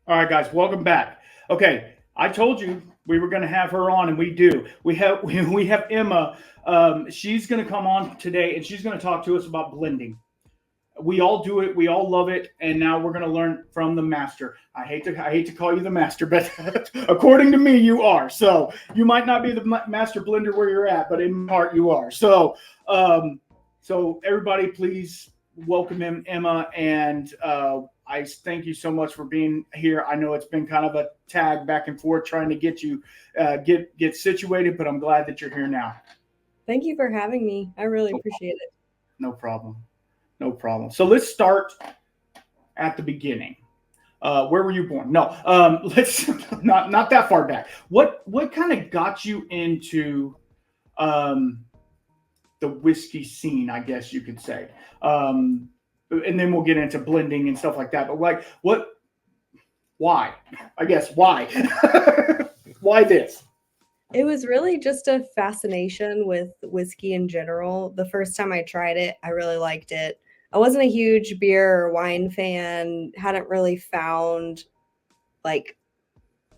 All right, guys, welcome back. Okay, I told you we were going to have her on, and we do. We have Emma. She's going to come on today, and she's going to talk to us about blending. We all do it. We all love it, and now we're going to learn from the master. I hate to call you the master, but according to me, you are. So you might not be the master blender where you're at, but in my heart, you are. Um, so everybody, please welcome him, Emma, and I thank you so much for being here. I know it's been kind of a tag back and forth trying to get you get situated, but I'm glad that you're here now. Thank you for having me. I really appreciate it. No problem. No problem. So let's start at the beginning. Where were you born? No, let's not that far back. What kind of got you into um, the whiskey scene? I guess you could say, and then we'll get into blending and stuff like that. But like, what? Why? I guess why? Why this? It was really just a fascination with whiskey in general. The first time I tried it, I really liked it. I wasn't a huge beer or wine fan, hadn't really found like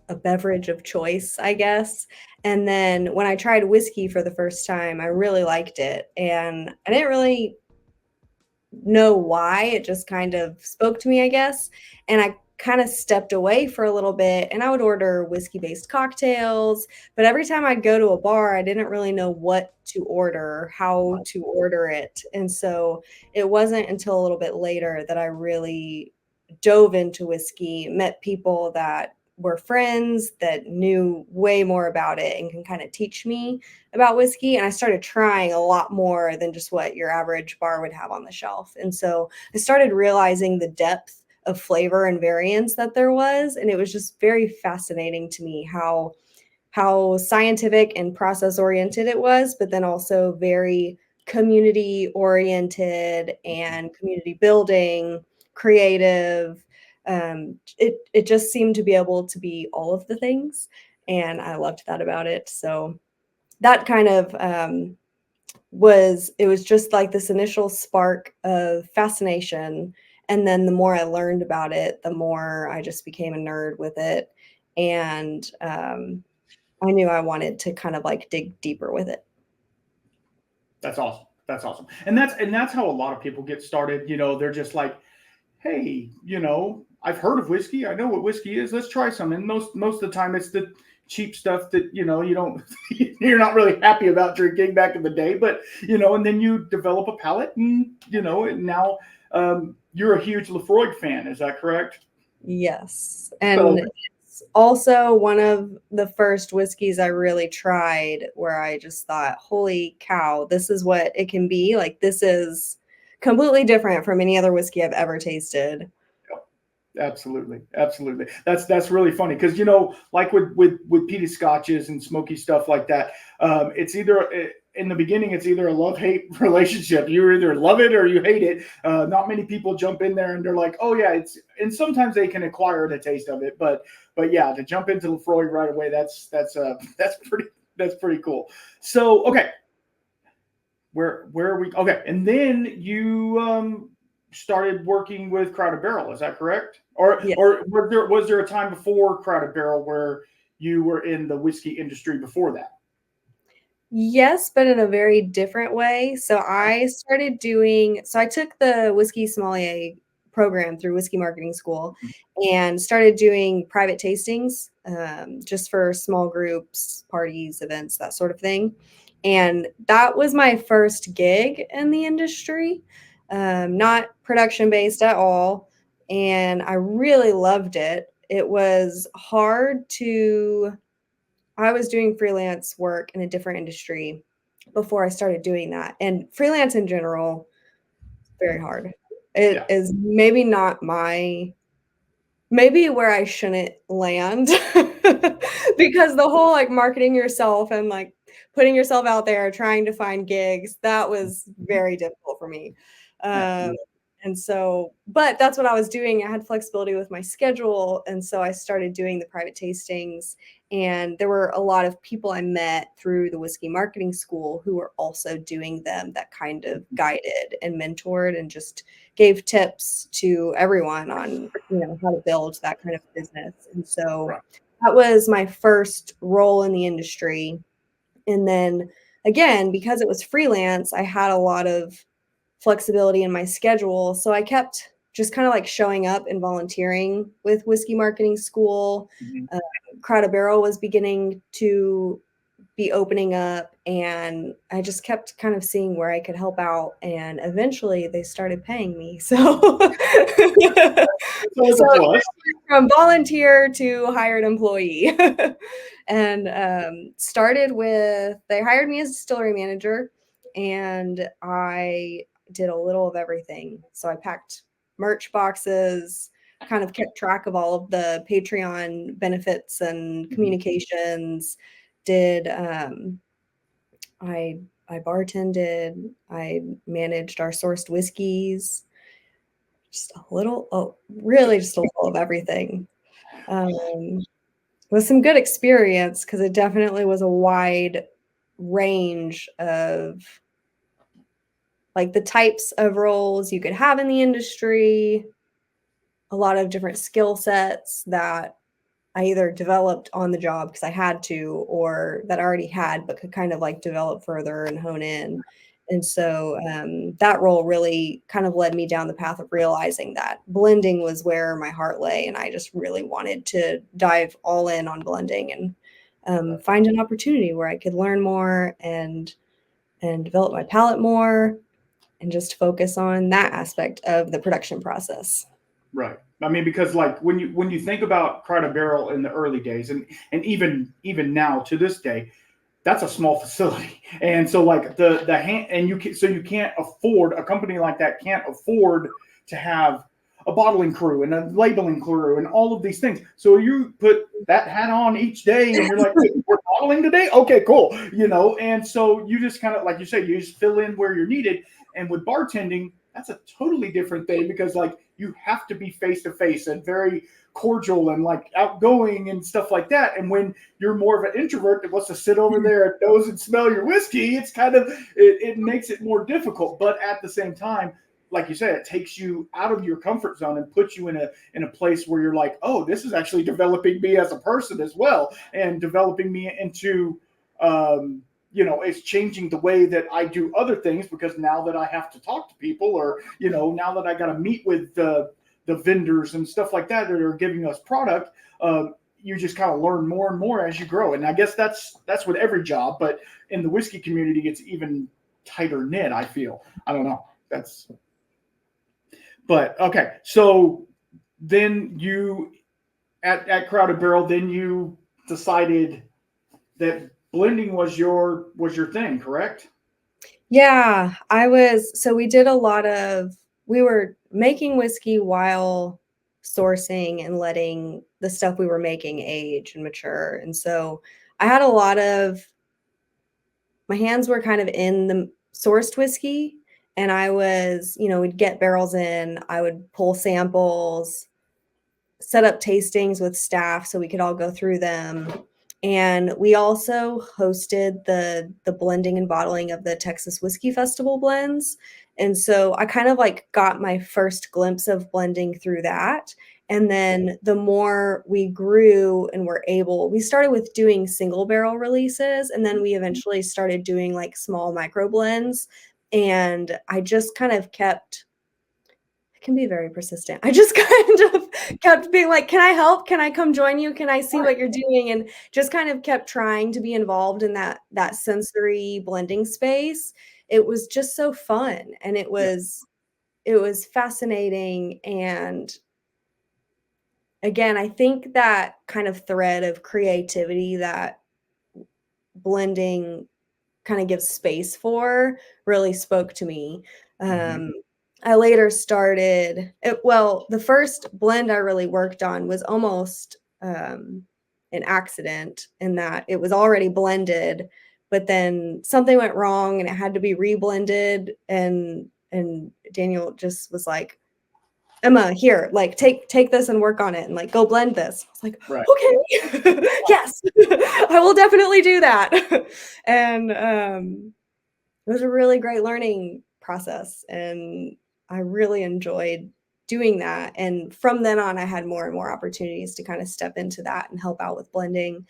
a beverage of choice, I guess. And then when I tried whiskey for the first time, I really liked it. And I didn't really know why. It just kind of spoke to me, I guess. And I kind of stepped away for a little bit and I would order whiskey based cocktails. But every time I'd go to a bar, I didn't really know what to order, how to order it. And so it wasn't until a little bit later that I really dove into whiskey, met people that were friends that knew way more about it and can kind of teach me about whiskey. And I started trying a lot more than just what your average bar would have on the shelf. And so I started realizing the depth of flavor and variance that there was. And it was just very fascinating to me how scientific and process oriented it was, but then also very community oriented and community building, creative. It just seemed to be able to be all of the things, and I loved that about it. So that kind of was it was just like this initial spark of fascination, and then the more I learned about it, the more I just became a nerd with it, and I knew I wanted to kind of like dig deeper with it. That's awesome. That's awesome. And that's how a lot of people get started. They're just like, hey, I've heard of whiskey. I know what whiskey is. Let's try some. And most of the time, it's the cheap stuff that you don't you're not really happy about drinking back in the day. But and then you develop a palate, and now you're a huge Lefroy fan. Is that correct? Yes. So And it's also one of the first whiskeys I really tried where I just thought, holy cow, this is what it can be. Like, this is completely different from any other whiskey I've ever tasted. absolutely, absolutely. That's really funny because like with peated scotches and smoky stuff like that, it's either in the beginning it's either a love hate relationship. You either love it or you hate it. Not many people jump in there and they're like, oh yeah, and sometimes they can acquire the taste of it, but yeah, to jump into Lefroy right away, that's pretty cool. So okay, where are we? Okay, and then you started working with Crowded Barrel. Is that correct? Or Yeah. or was there a time before Crowded Barrel where you were in the whiskey industry before that? Yes, but in a very different way. So I took the whiskey sommelier program through whiskey marketing school and started doing private tastings, just for small groups, parties, events, that sort of thing. And that was my first gig in the industry, not production based at all. And I really loved it. It was hard to I was doing freelance work in a different industry before I started doing that. And freelance in general, very hard. It Yeah. is maybe not maybe where I shouldn't land because the whole like marketing yourself and like putting yourself out there, trying to find gigs, that was very difficult for me. Um, Absolutely. And so, but that's what I was doing. I had flexibility with my schedule. And so I started doing the private tastings. And there were a lot of people I met through the whiskey marketing school who were also doing them, that kind of guided and mentored and just gave tips to everyone on, how to build that kind of business. And so Right. that was my first role in the industry. And then again, because it was freelance, I had a lot of flexibility in my schedule. So I kept just kind of like showing up and volunteering with whiskey marketing school. Mhm. Crowd Barrel was beginning to be opening up, and I just kept kind of seeing where I could help out. And eventually they started paying me. So, It's always a so plus. from volunteer to hired employee. And started with, they hired me as distillery manager, and I did a little of everything. So I packed merch boxes, kind of kept track of all of the Patreon benefits and communications, did I bartended, I managed our sourced whiskeys, just a little, really just a little of everything. It was some good experience because it definitely was a wide range of like the types of roles you could have in the industry, a lot of different skill sets that I either developed on the job because I had to, or that I already had, but could kind of like develop further and hone in. And so that role really kind of led me down the path of realizing that blending was where my heart lay. And I just really wanted to dive all in on blending and find an opportunity where I could learn more and develop my palate more and just focus on that aspect of the production process. Right. I mean, because like when you think about Crowd Barrel in the early days, and even now to this day, that's a small facility, and so like the hand and you can't afford a company like that can't afford to have a bottling crew and a labeling crew and all of these things. So you put that hat on each day, and you're like, "Wait, we're bottling today? Okay, cool." And so you just kind of like you say, you just fill in where you're needed. And with bartending, that's a totally different thing because like you have to be face to face and very cordial and like outgoing and stuff like that. And when you're more of an introvert that wants to sit over there and nose and smell your whiskey, it's kind of it makes it more difficult. But at the same time, like you said, it takes you out of your comfort zone and puts you in a place where you're like, oh, this is actually developing me as a person as well, and developing me into it's changing the way that I do other things because now that I have to talk to people, or now that I got to meet with the vendors and stuff like that are giving us product, you just kind of learn more and more as you grow. And I guess that's with every job, but in the whiskey community, it's even tighter knit. I feel. I don't know. But okay. So then you at Crowded Barrel, then you decided that blending was your thing, correct? Yeah, so we were making whiskey while sourcing and letting the stuff we were making age and mature. And so I had my hands were kind of in the sourced whiskey, and I was, we'd get barrels in, I would pull samples, set up tastings with staff so we could all go through them. And we also hosted the blending and bottling of the Texas Whiskey Festival blends. And so I kind of like got my first glimpse of blending through that. And then the more we grew and we started with doing single barrel releases, and then we eventually started doing like small micro blends. And I just kind of can be very persistent. I just kind of kept being like, can I help? Can I come join you? Can I see what you're doing? And just kind of kept trying to be involved in that sensory blending space. It was just so fun. And it was fascinating. And again, I think that kind of thread of creativity that blending kind of gives space for really spoke to me. I later the first blend I really worked on was almost an accident in that it was already blended, but then something went wrong and it had to be reblended. And Daniel just was like, Emma, here, like take this and work on it and like go blend this. I was like, Right. okay, yes, I will definitely do that. And it was a really great learning process, and I really enjoyed doing that. And from then on, I had more and more opportunities to kind of step into that and help out with blending.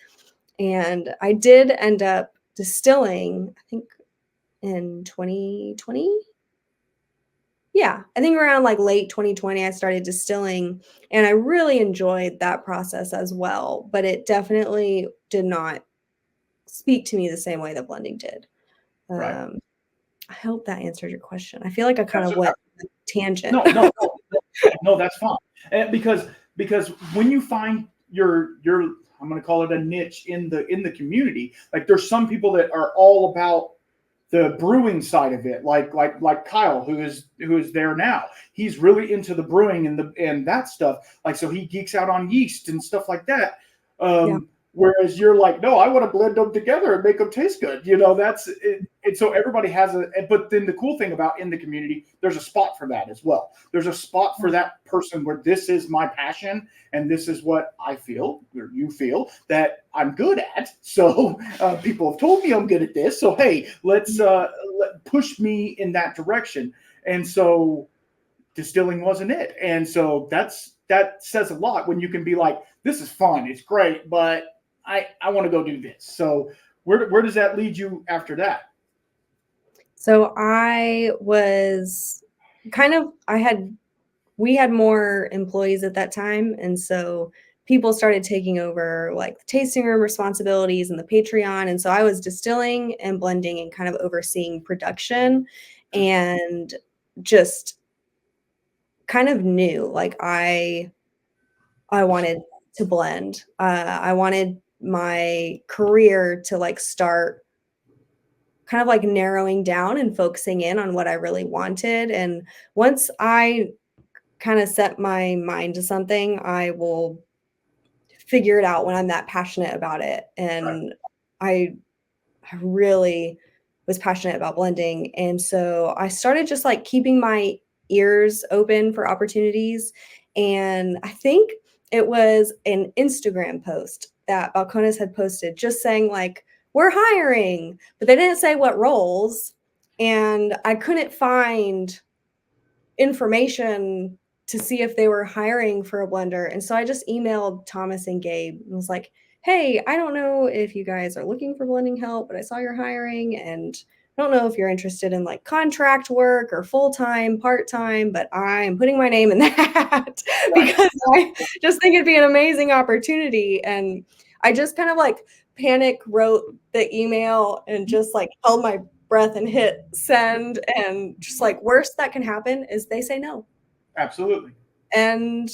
And I did end up distilling, I think in 2020. Yeah, I think around like late 2020, I started distilling, and I really enjoyed that process as well. But it definitely did not speak to me the same way that blending did. Right. Um, I hope that answered your question. I feel like I kind That's of went on a tangent. no, that's fine. And because when you find your I'm going to call it a niche in the community, like there's some people that are all about the brewing side of it, like Kyle, who is there now. He's really into the brewing and that stuff. Like, so he geeks out on yeast and stuff like that. Yeah. Whereas you're like, no, I want to blend them together and make them taste good. That's it. And so everybody has but then the cool thing about in the community, there's a spot for that as well. There's a spot for that person where this is my passion and this is what I feel or you feel that I'm good at. So people have told me I'm good at this. So, hey, let's push me in that direction. And so distilling wasn't it. And so that says a lot when you can be like, this is fun. It's great, but I want to go do this. So where does that lead you after that? So I was we had more employees at that time. And so people started taking over like the tasting room responsibilities and the Patreon. And so I was distilling and blending and kind of overseeing production and just kind of knew like I wanted to blend. I wanted my career to like start kind of like narrowing down and focusing in on what I really wanted. And once I kind of set my mind to something, I will figure it out when I'm that passionate about it. And I really was passionate about blending. And so I started just like keeping my ears open for opportunities. And I think it was an Instagram post that Balcones had posted just saying like, we're hiring, but they didn't say what roles. And I couldn't find information to see if they were hiring for a blender. And so I just emailed Thomas and Gabe and was like, hey, I don't know if you guys are looking for blending help, but I saw you're hiring and I don't know if you're interested in like contract work or full-time, part-time, but I'm putting my name in that because I just think it'd be an amazing opportunity. And I just kind of like panic wrote the email and just like held my breath and hit send, and just like worst that can happen is they say no. Absolutely. And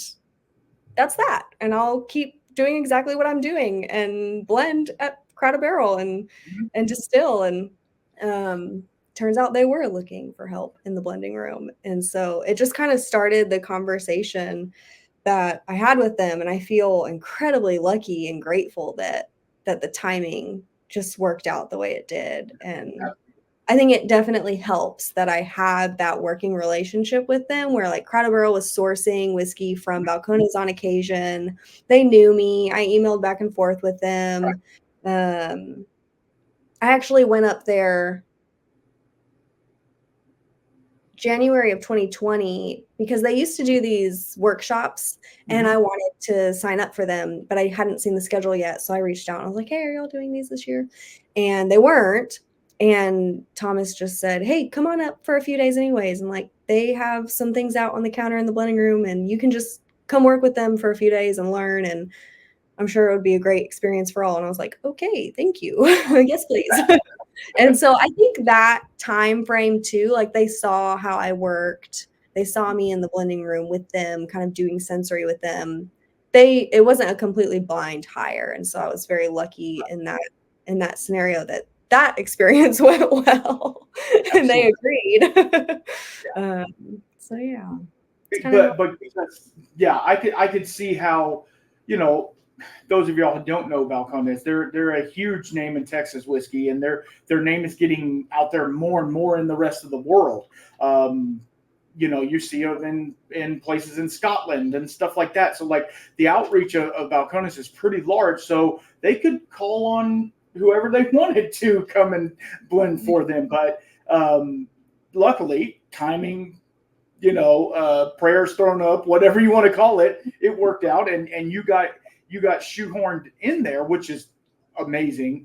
that's that. And I'll keep doing exactly what I'm doing and blend at Crowd a Barrel and distill. And turns out they were looking for help in the blending room. And so it just kind of started the conversation that I had with them. And I feel incredibly lucky and grateful that the timing just worked out the way it did. And I think it definitely helps that I had that working relationship with them where like Crowd a Barrel was sourcing whiskey from Balcones on occasion. They knew me. I emailed back and forth with them. I actually went up there January of 2020 because they used to do these workshops and I wanted to sign up for them, but I hadn't seen the schedule yet. So I reached out and I was like, hey, are y'all doing these this year? And they weren't. And Thomas just said, hey, come on up for a few days anyways. And like, they have some things out on the counter in the blending room and you can just come work with them for a few days and learn. And I'm sure it would be a great experience for all. And I was like, okay, thank you. Yes, please. And so I think that time frame too, like they saw how I worked. They saw me in the blending room with them, kind of doing sensory with them. It wasn't a completely blind hire. And so I was very lucky in that scenario that experience went well and they agreed. So yeah. But yeah, I could see how, those of y'all who don't know Balcones, they're a huge name in Texas whiskey, and their name is getting out there more and more in the rest of the world. you see them in places in Scotland and stuff like that. So like the outreach of Balcones is pretty large. So they could call on whoever they wanted to come and blend for them. But luckily, timing, prayers thrown up, whatever you want to call it, it worked out, and you got shoehorned in there, which is amazing.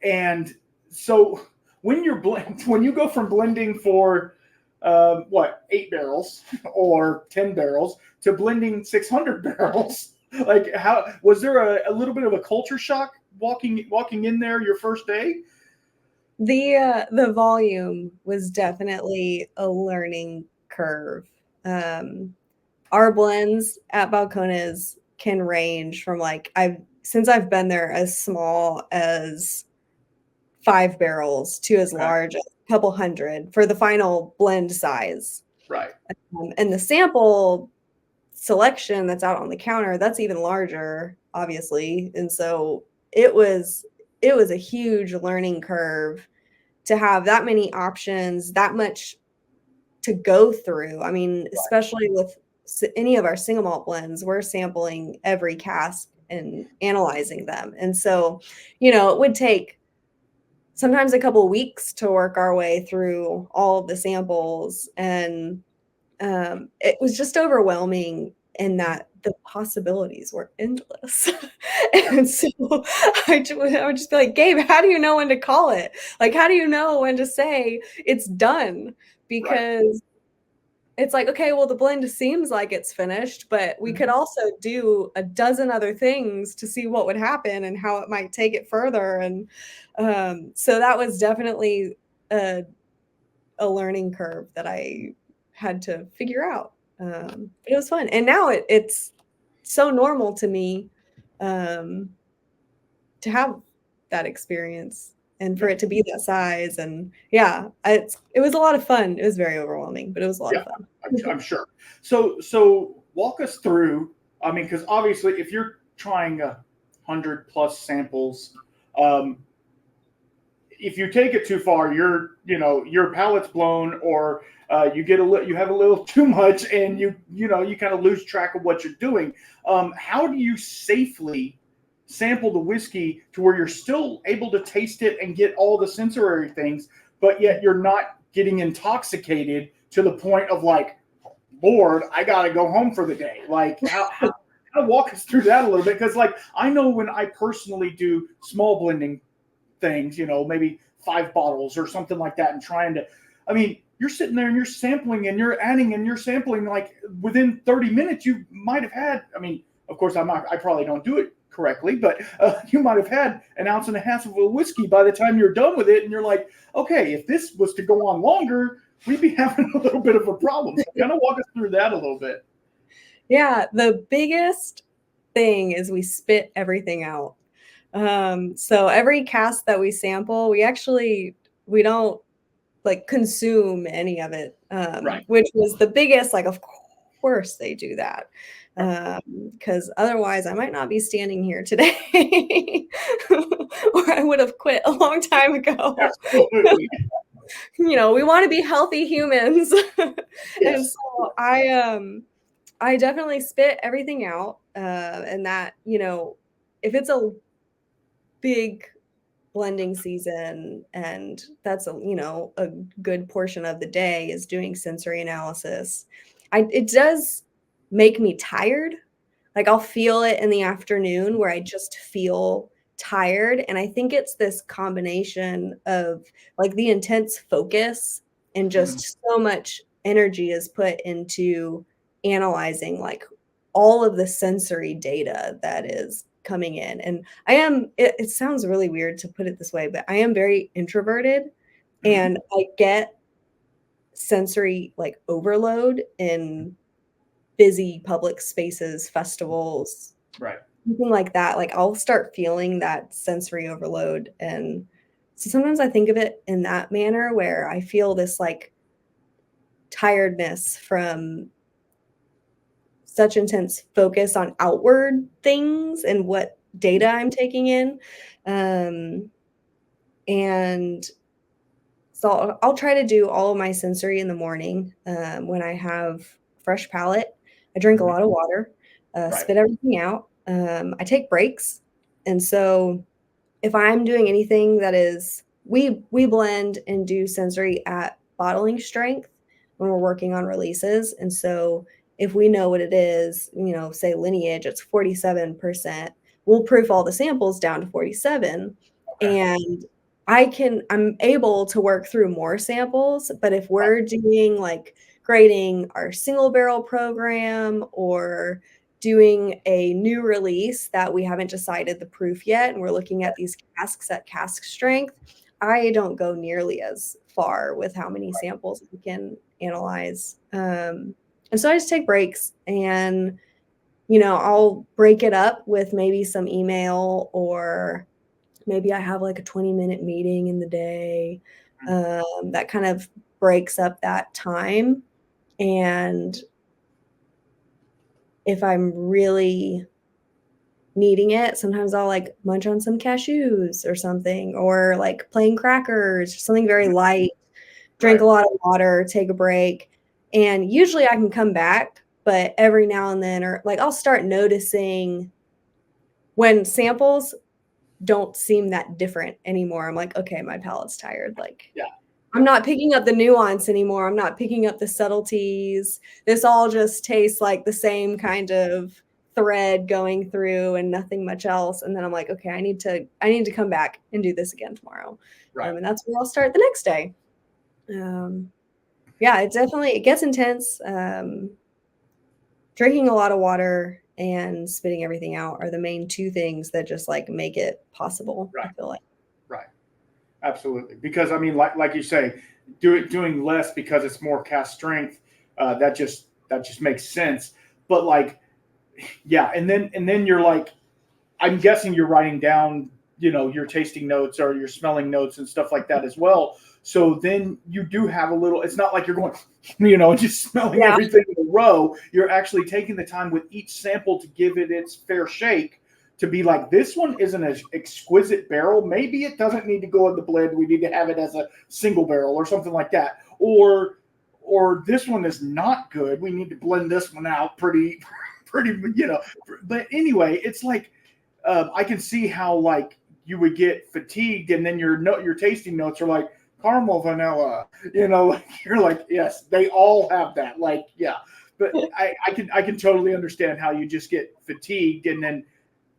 And so when you go from blending for 8 barrels or 10 barrels to blending 600 barrels, like how was there a little bit of a culture shock walking in there your first day? The volume was definitely a learning curve. Our blends at Balcones can range from since I've been there, as small as 5 barrels to as large as a couple hundred for the final blend size. Right. And the sample selection that's out on the counter, that's even larger, obviously. And so it was a huge learning curve to have that many options, that much to go through. I mean, especially with any of our single malt blends, we're sampling every cask and analyzing them. And so, it would take sometimes a couple of weeks to work our way through all of the samples. And it was just overwhelming in that the possibilities were endless. And so I would just be like, Gabe, how do you know when to call it? Like, how do you know when to say it's done? Because it's like, okay, well, the blend seems like it's finished, but we could also do a dozen other things to see what would happen and how it might take it further. And so that was definitely a learning curve that I had to figure out. But it was fun. And now it's so normal to me to have that experience and for it to be that size. And yeah, it was a lot of fun. It was very overwhelming, but it was a lot of fun. I'm sure. So walk us through, I mean, because obviously if you're trying 100+ samples, if you take it too far, your palate's blown, or you have a little too much, and you kind of lose track of what you're doing. How do you safely sample the whiskey to where you're still able to taste it and get all the sensory things, but yet you're not getting intoxicated to the point of like, Lord, I gotta go home for the day? Like, how walk us through that a little bit? Because like I know when I personally do small blending things, maybe 5 bottles or something like that, and I mean, you're sitting there and you're sampling and you're adding and you're sampling, like within 30 minutes you might have had, I mean, of course I probably don't do it correctly, but you might have had 1.5 ounces of a whiskey by the time you're done with it, and you're like, okay, if this was to go on longer, we'd be having a little bit of a problem. So kind of walk us through that a little bit. Yeah, the biggest thing is we spit everything out. So every cask that we sample, we don't like consume any of it, which was the biggest, like, of course they do that. Because otherwise I might not be standing here today or I would have quit a long time ago. Absolutely. We want to be healthy humans. Yes. And so I definitely spit everything out. And that, if it's a big blending season, and that's a good portion of the day is doing sensory analysis, it does make me tired. Like I'll feel it in the afternoon where I just feel tired. And I think it's this combination of like the intense focus and just so much energy is put into analyzing like all of the sensory data that is coming in. And it sounds really weird to put it this way, but I am very introverted, and I get sensory like overload in busy public spaces, festivals, something like that. Like I'll start feeling that sensory overload. And so sometimes I think of it in that manner where I feel this like tiredness from such intense focus on outward things and what data I'm taking in. And So I'll try to do all of my sensory in the morning when I have fresh palate. I drink a Mhm. lot of water, Right. spit everything out. I take breaks. And so if I'm doing anything that is we blend and do sensory at bottling strength when we're working on releases. And so if we know what it is, say lineage, it's 47%, we'll proof all the samples down to 47. Okay. And I'm able to work through more samples. But if Right. we're doing like grading our single barrel program or doing a new release that we haven't decided the proof yet, and we're looking at these casks at cask strength, I don't go nearly as far with how many samples we can analyze. And so I just take breaks and, I'll break it up with maybe some email, or maybe I have like a 20-minute meeting in the day that kind of breaks up that time. And if I'm really needing it, sometimes I'll like munch on some cashews or something, or like plain crackers, something very light, drink a Right. lot of water, take a break. And usually I can come back, but every now and then, or like I'll start noticing when samples don't seem that different anymore. I'm like, okay, my palate's tired. Like, Yeah. I'm not picking up the nuance anymore. I'm not picking up the subtleties. This all just tastes like the same kind of thread going through and nothing much else. And then I'm like, okay, I need to come back and do this again tomorrow. Right. And that's where I'll start the next day. Um, yeah, it gets intense. Drinking a lot of water and spitting everything out are the main two things that just like make it possible, I Right. feel like. Right. Absolutely. Because I mean, like you say, doing less because it's more cast strength. That just makes sense. But like, yeah, and then you're like, I'm guessing you're writing down, your tasting notes or your smelling notes and stuff like that as well. So then you do have a little. It's not like you're going, just smelling Yeah. everything in a row. You're actually taking the time with each sample to give it its fair shake. To be like, this one is an exquisite barrel. Maybe it doesn't need to go in the blend. We need to have it as a single barrel or something like that. Or this one is not good. We need to blend this one out pretty, pretty. But anyway, it's like I can see how like you would get fatigued, and then your tasting notes are like caramel vanilla. Like you're like, yes, they all have that. Like, yeah, but I can totally understand how you just get fatigued, and then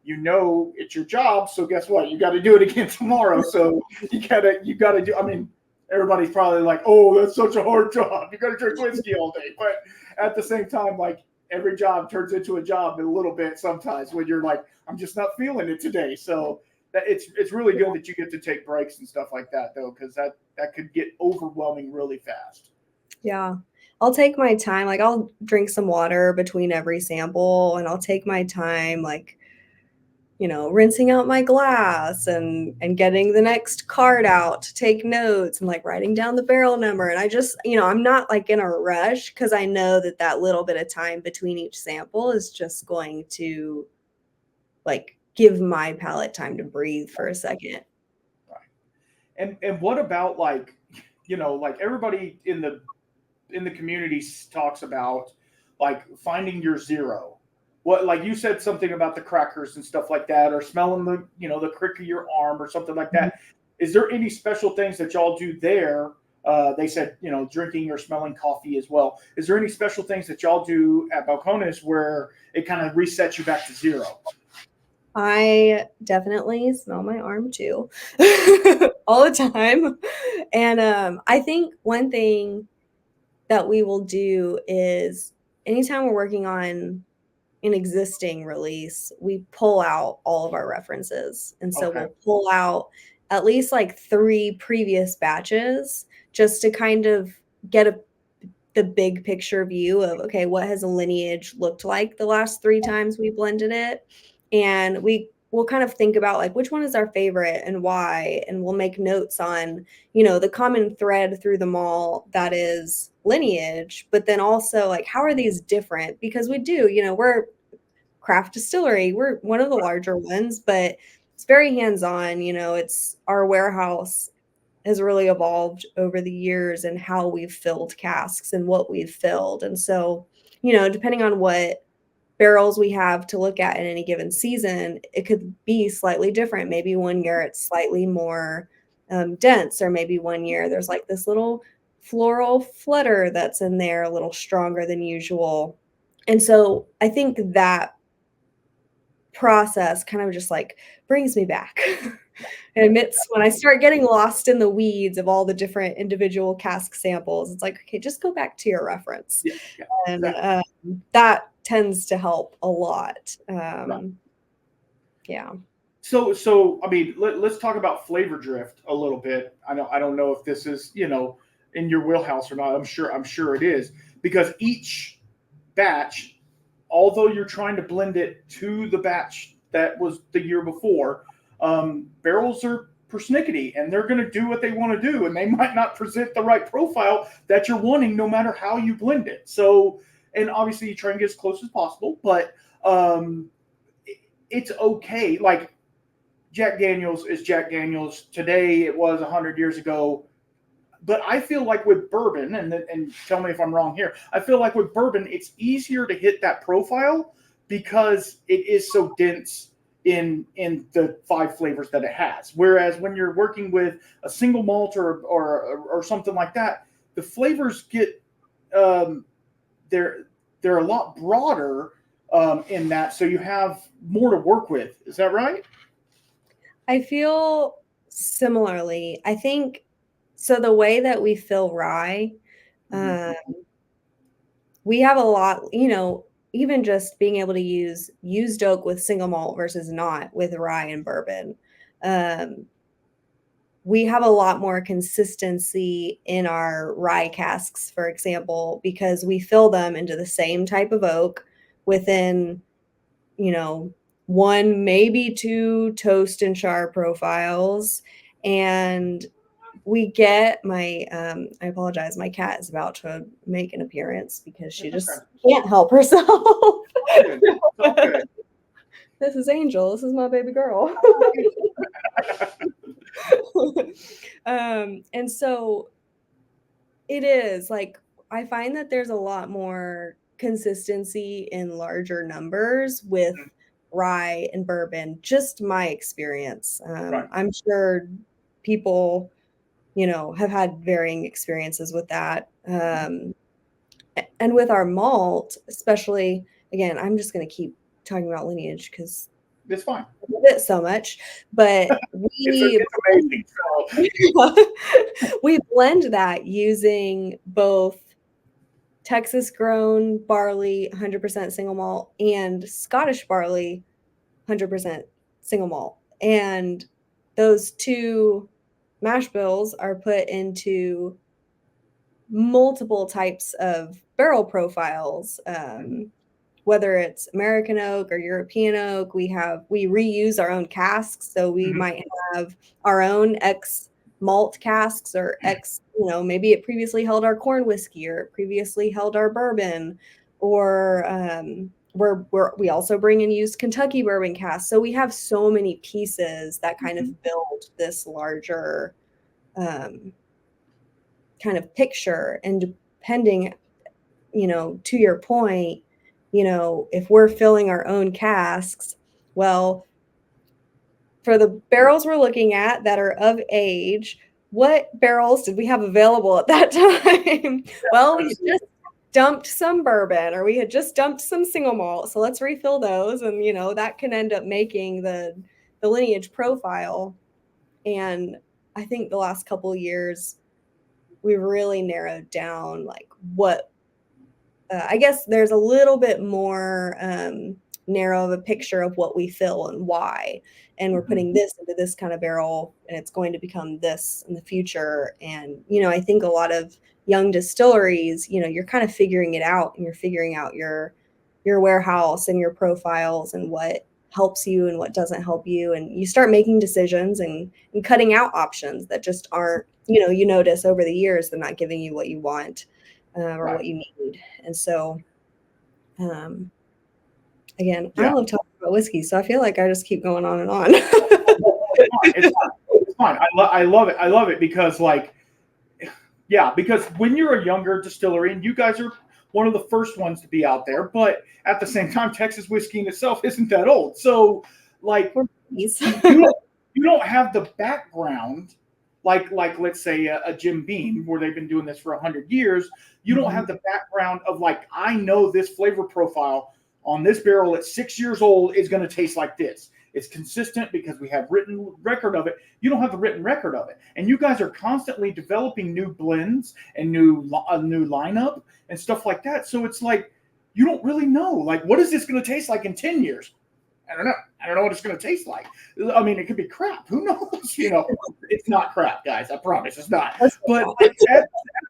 it's your job. So guess what? You got to do it again tomorrow. So you gotta do. I mean, everybody's probably like, oh, that's such a hard job. You got to drink whiskey all day, but at the same time, like every job turns into a job a little bit sometimes when you're like, I'm just not feeling it today. So it's really good that you get to take breaks and stuff like that though, because that could get overwhelming really fast. Yeah. I'll take my time. Like I'll drink some water between every sample, and I'll take my time, like, rinsing out my glass and getting the next card out to take notes and like writing down the barrel number. And I just, I'm not like in a rush because I know that that little bit of time between each sample is just going to like give my palate time to breathe for a second. Right. And what about like, like everybody in the community talks about like finding your zero. What, like you said something about the crackers and stuff like that, or smelling the crick of your arm or something like that. Is there any special things that y'all do there? They said, drinking or smelling coffee as well. Is there any special things that y'all do at Balcones where it kind of resets you back to zero? I definitely smell my arm too all the time. And I think one thing that we will do is anytime we're working on an existing release, we pull out all of our references. And so Okay. we'll pull out at least like 3 previous batches just to kind of get the big picture view of, okay, what has a lineage looked like the last 3 times we blended it? And we'll kind of think about like which one is our favorite and why, and we'll make notes on, the common thread through them all that is lineage, but then also like how are these different? Because we do, we're craft distillery. We're one of the larger ones, but it's very hands-on. It's our warehouse has really evolved over the years and how we've filled casks and what we've filled. And so, depending on what barrels we have to look at in any given season, it could be slightly different. Maybe one year it's slightly more dense, or maybe one year there's like this little floral flutter that's in there a little stronger than usual. And so I think that process kind of just like brings me back. And admits when I start getting lost in the weeds of all the different individual cask samples, it's like, okay, just go back to your reference. Yeah, And exactly. that tends to help a lot. Right. Yeah. So I mean, let's talk about flavor drift a little bit. I don't know if this is, in your wheelhouse or not. I'm sure it is, because each batch, although you're trying to blend it to the batch that was the year before, barrels are persnickety and they're going to do what they want to do, and they might not present the right profile that you're wanting, no matter how you blend it. So, and obviously you try and get as close as possible, but it's okay. Like, Jack Daniels is Jack Daniels today. It was 100 years ago. But I feel like with bourbon, and tell me if I'm wrong here, I feel like with bourbon, it's easier to hit that profile because it is so dense in the 5 flavors that it has. Whereas when you're working with a single malt or something like that, the flavors get they're a lot broader in that, so you have more to work with. Is that right? I feel similarly. I think so. The way that we fill rye, we have a lot, even just being able to use used oak with single malt versus not with rye and bourbon. We have a lot more consistency in our rye casks, for example, because we fill them into the same type of oak within, 1, maybe 2 toast and char profiles. And we get I apologize, my cat is about to make an appearance because she just can't help herself. Okay. Okay. This is Angel. This is my baby girl. And so it is like, I find that there's a lot more consistency in larger numbers with rye and bourbon, just my experience. Right. I'm sure people, have had varying experiences with that. And with our malt, especially, again, I'm just going to keep talking about lineage because It's fine. I love it so much, but It's amazing. we blend that using both Texas grown barley, 100% single malt, and Scottish barley, 100% single malt. And those 2 mash bills are put into multiple types of barrel profiles, whether it's American oak or European oak. We reuse our own casks, so we might have our own ex malt casks, or maybe it previously held our corn whiskey, or it previously held our bourbon, or we also bring in used Kentucky bourbon casks. So we have so many pieces that kind of build this larger kind of picture. And depending, to your point, if we're filling our own casks, well, for the barrels we're looking at that are of age, what barrels did we have available at that time? Well, we just dumped some bourbon, or we had just dumped some single malt, so let's refill those. And that can end up making the lineage profile. And I think the last couple of years we've really narrowed down like what I guess there's a little bit more narrow of a picture of what we fill and why. And we're putting this into this kind of barrel, and it's going to become this in the future. And, I think a lot of young distilleries, you're kind of figuring it out, and you're figuring out your warehouse and your profiles and what helps you and what doesn't help you. And you start making decisions and cutting out options that just aren't, you notice over the years they're not giving you what you want. Or what you need. And so, again, I love talking about whiskey, so I feel like I just keep going on and on. It's fine. I love it. I love it because like, yeah, because when you're a younger distillery and you guys are one of the first ones to be out there, but at the same time, Texas whiskey in itself isn't that old. So like you don't have the background like let's say a Jim Beam where they've been doing this for 100 years. You don't have the background of like I know this flavor profile on this barrel at 6 years old is going to taste like this. It's consistent because we have written record of it. You don't have the written record of it, and you guys are constantly developing new blends and a new lineup and stuff like that. So it's like you don't really know like what is this going to taste like in 10 years. I don't know. I don't know what it's going to taste like. I mean, it could be crap. Who knows? You know, it's not crap, guys. I promise it's not. But at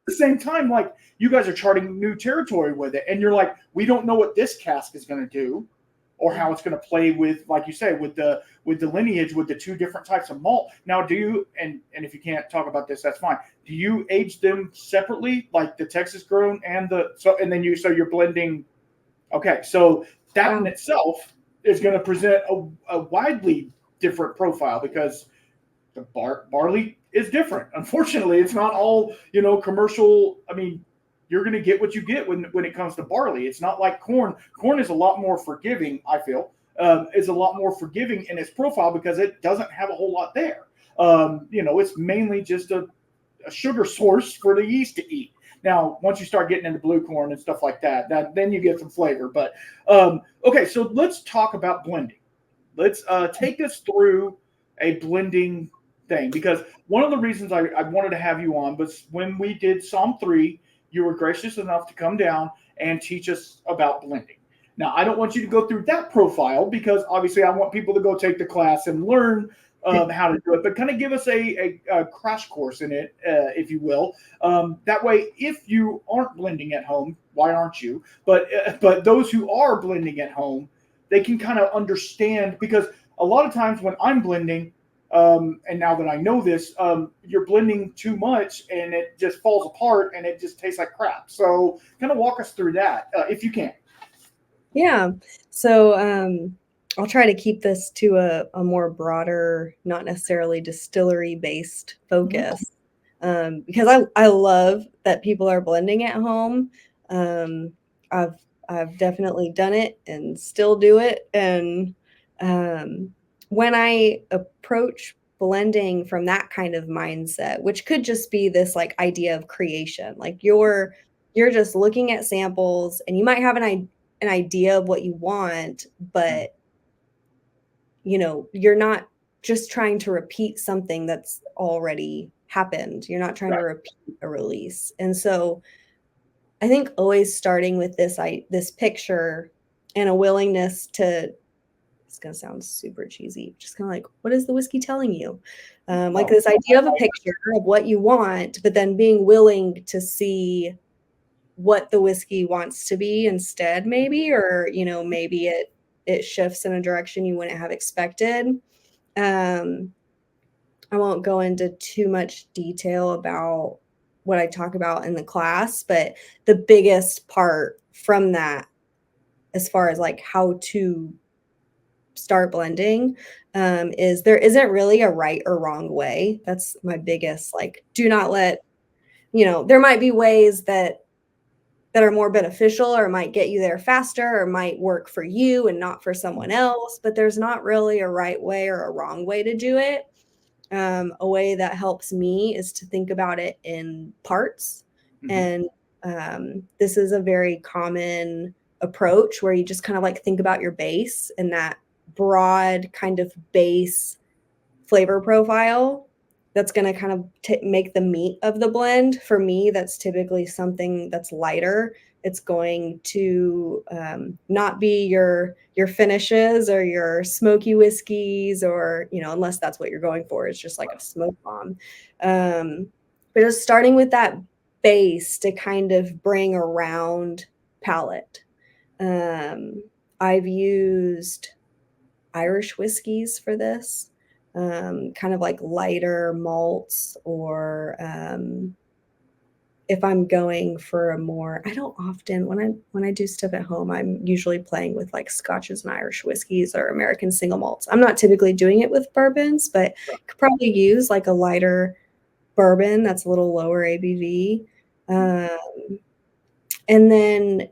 the same time, like you guys are charting new territory with it, and you're like, we don't know what this cask is going to do, or how it's going to play with, like you say, with the lineage, with the two different types of malt. Now, do you and if you can't talk about this, that's fine. Do you age them separately, like the Texas grown and then you're blending? Okay, so that in itself is going to present a widely different profile because the barley is different. Unfortunately, it's not all commercial. I mean, you're going to get what you get when it comes to barley. It's not like corn. Corn is a lot more forgiving. I feel is a lot more forgiving in its profile because it doesn't have a whole lot there. It's mainly just a sugar source for the yeast to eat. Now, once you start getting into blue corn and stuff like that, then you get some flavor. But okay, so let's talk about blending. Let's take us through a blending thing, because one of the reasons I wanted to have you on was when we did Psalm 3, you were gracious enough to come down and teach us about blending. Now, I don't want you to go through that profile because obviously I want people to go take the class and learn how to do it, but kind of give us a crash course in it, if you will. That way, if you aren't blending at home, why aren't you? But those who are blending at home, they can kind of understand, because a lot of times when I'm blending, and now that I know this, you're blending too much and it just falls apart and it just tastes like crap. So kind of walk us through that if you can. Yeah. So I'll try to keep this to a more broader, not necessarily distillery based focus, because I love that people are blending at home. I've definitely done it and still do it. And when I approach blending from that kind of mindset, which could just be this like idea of creation, like you're just looking at samples and you might have an idea of what you want, but you're not just trying to repeat something that's already happened. You're not trying to repeat a release. And so I think always starting with this picture and a willingness to, it's going to sound super cheesy, just kind of like, what is the whiskey telling you? Like this idea of a picture of what you want, but then being willing to see what the whiskey wants to be instead, maybe, or maybe it shifts in a direction you wouldn't have expected. I won't go into too much detail about what I talk about in the class, but the biggest part from that, as far as like how to start blending, is there isn't really a right or wrong way. That's my biggest, like, do not let, there might be ways that are more beneficial or might get you there faster or might work for you and not for someone else, but there's not really a right way or a wrong way to do it. A way that helps me is to think about it in parts. And this is a very common approach where you just kind of like think about your base and that broad kind of base flavor profile that's going to kind of make the meat of the blend. For me, that's typically something that's lighter. It's going to not be your finishes or your smoky whiskeys, or unless that's what you're going for, it's just like a smoke bomb. But just starting with that base to kind of bring a round palate. I've used Irish whiskeys for this. Kind of like lighter malts, or if I'm going for a more, I don't often, when I do stuff at home, I'm usually playing with like Scotches and Irish whiskeys or American single malts. I'm not typically doing it with bourbons, but could probably use like a lighter bourbon that's a little lower ABV. And then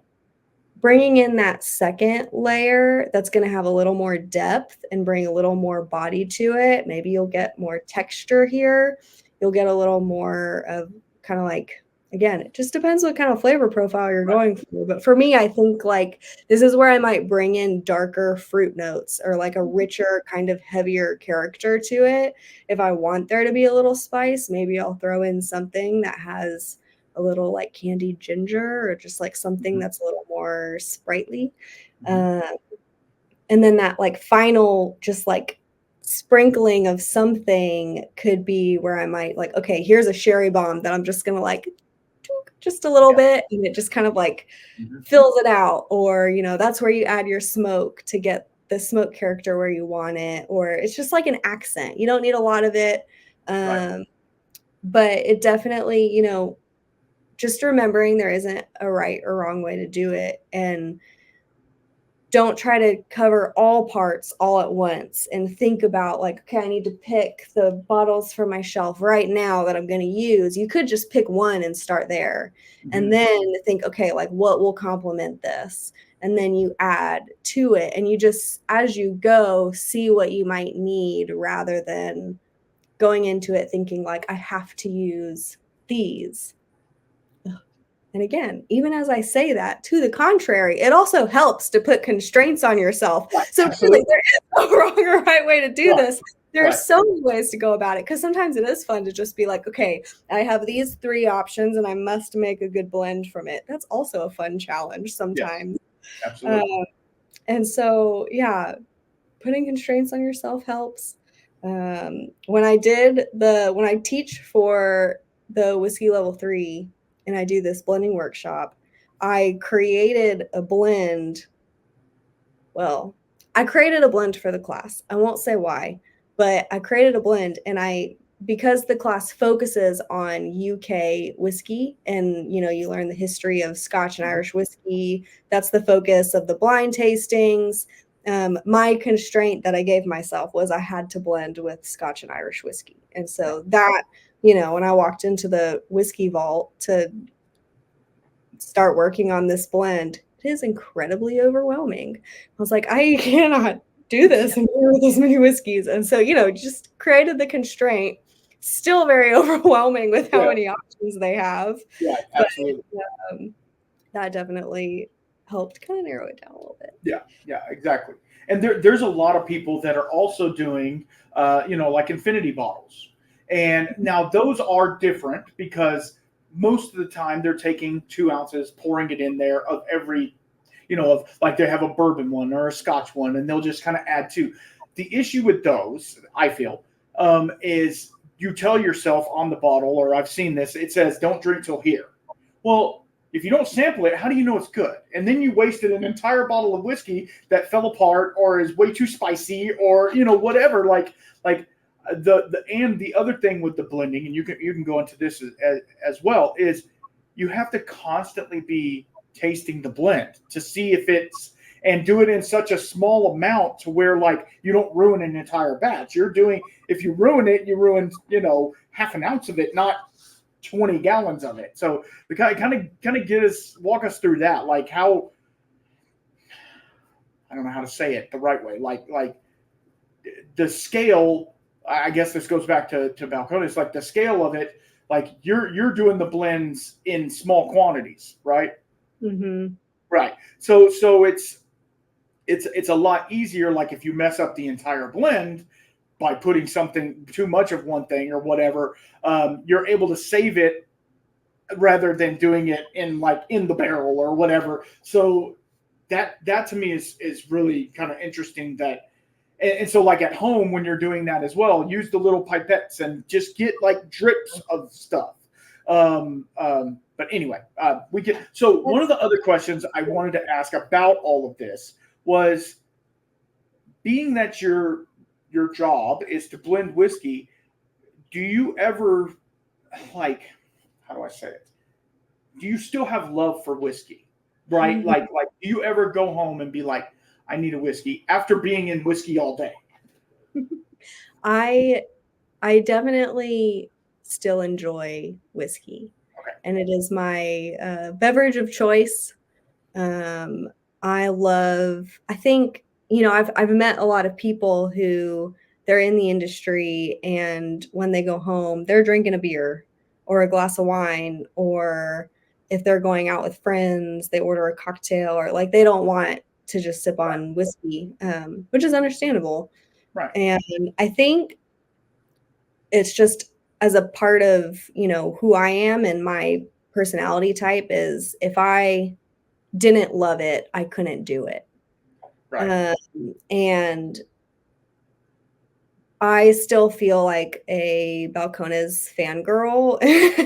bringing in that second layer that's going to have a little more depth and bring a little more body to it. Maybe you'll get more texture here. You'll get a little more of kind of like, again, it just depends what kind of flavor profile you're going for. But for me, I think like this is where I might bring in darker fruit notes or like a richer kind of heavier character to it. If I want there to be a little spice, maybe I'll throw in something that has a little like candied ginger or just like something that's a little more sprightly. And then that like final just like sprinkling of something could be where I might like, okay, here's a sherry bomb that I'm just gonna like just a little bit, and it just kind of like fills it out. Or, you know, that's where you add your smoke to get the smoke character where you want it. Or it's just like an accent. You don't need a lot of it. But it definitely, you know, just remembering there isn't a right or wrong way to do it, and don't try to cover all parts all at once and think about like, okay, I need to pick the bottles for my shelf right now that I'm going to use. You could just pick one and start there, and then think, okay, like what will complement this? And then you add to it, and you just, as you go, see what you might need rather than going into it thinking like, I have to use these. And again, even as I say that, to the contrary, it also helps to put constraints on yourself. So really, there is no wrong or right way to do this. There are so many ways to go about it, because sometimes it is fun to just be like, okay, I have these 3 options and I must make a good blend from it. That's also a fun challenge sometimes. Yes, absolutely. And so, yeah, putting constraints on yourself helps. When I teach for the whiskey level 3 and I do this blending workshop, I created a blend. Well, I created a blend for the class. I won't say why, but I created a blend, and because the class focuses on UK whiskey, and you know, you learn the history of Scotch and Irish whiskey. That's the focus of the blind tastings. My constraint that I gave myself was I had to blend with Scotch and Irish whiskey. And so that, you know, when I walked into the whiskey vault to start working on this blend, it is incredibly overwhelming. I was like, I cannot do this and with this many whiskeys. And so, you know, just created the constraint. Still very overwhelming with how many options they have. Yeah, absolutely. But, that definitely helped kind of narrow it down a little bit. Yeah, exactly. And there's a lot of people that are also doing, you know, like infinity bottles. And now those are different because most of the time they're taking 2 ounces, pouring it in there of every, you know, of like they have a bourbon one or a Scotch one, and they'll just kind of add 2. The issue with those, I feel, is you tell yourself on the bottle, or I've seen this, it says, don't drink till here. Well, if you don't sample it, how do you know it's good? And then you wasted an entire bottle of whiskey that fell apart or is way too spicy, or, you know, whatever. Like the other thing with the blending, and you can go into this as well, is you have to constantly be tasting the blend to see if it's, and do it in such a small amount to where like you don't ruin an entire batch. If you ruin it, you ruin, you know, half an ounce of it, not 20 gallons of it. So the kind of walk us through that, like how, I don't know how to say it the right way, like the scale. I guess this goes back to Balcones, like the scale of it, like you're doing the blends in small quantities, right? Right. So it's a lot easier. Like if you mess up the entire blend by putting something too much of one thing or whatever, you're able to save it rather than doing it in the barrel or whatever. So that to me is really kind of interesting. That and so like at home when you're doing that as well, use the little pipettes and just get like drips of stuff. But anyway, we get, so one of the other questions I wanted to ask about all of this was, being that your job is to blend whiskey, do you ever, like, how do I say it? do you still have love for whiskey? Right? Mhm. Like do you ever go home and be like, I need a whiskey after being in whiskey all day? I I definitely still enjoy whiskey, Okay. and it is my beverage of choice. Um, I think, I've met a lot of people who they're in the industry and when they go home, they're drinking a beer or a glass of wine, or if they're going out with friends, they order a cocktail, or like they don't want to just sip Right. on whiskey, which is understandable. Right. And I think it's just as a part of, who I am and my personality type is if I didn't love it, I couldn't do it. Right. And I still feel like a Balcones fangirl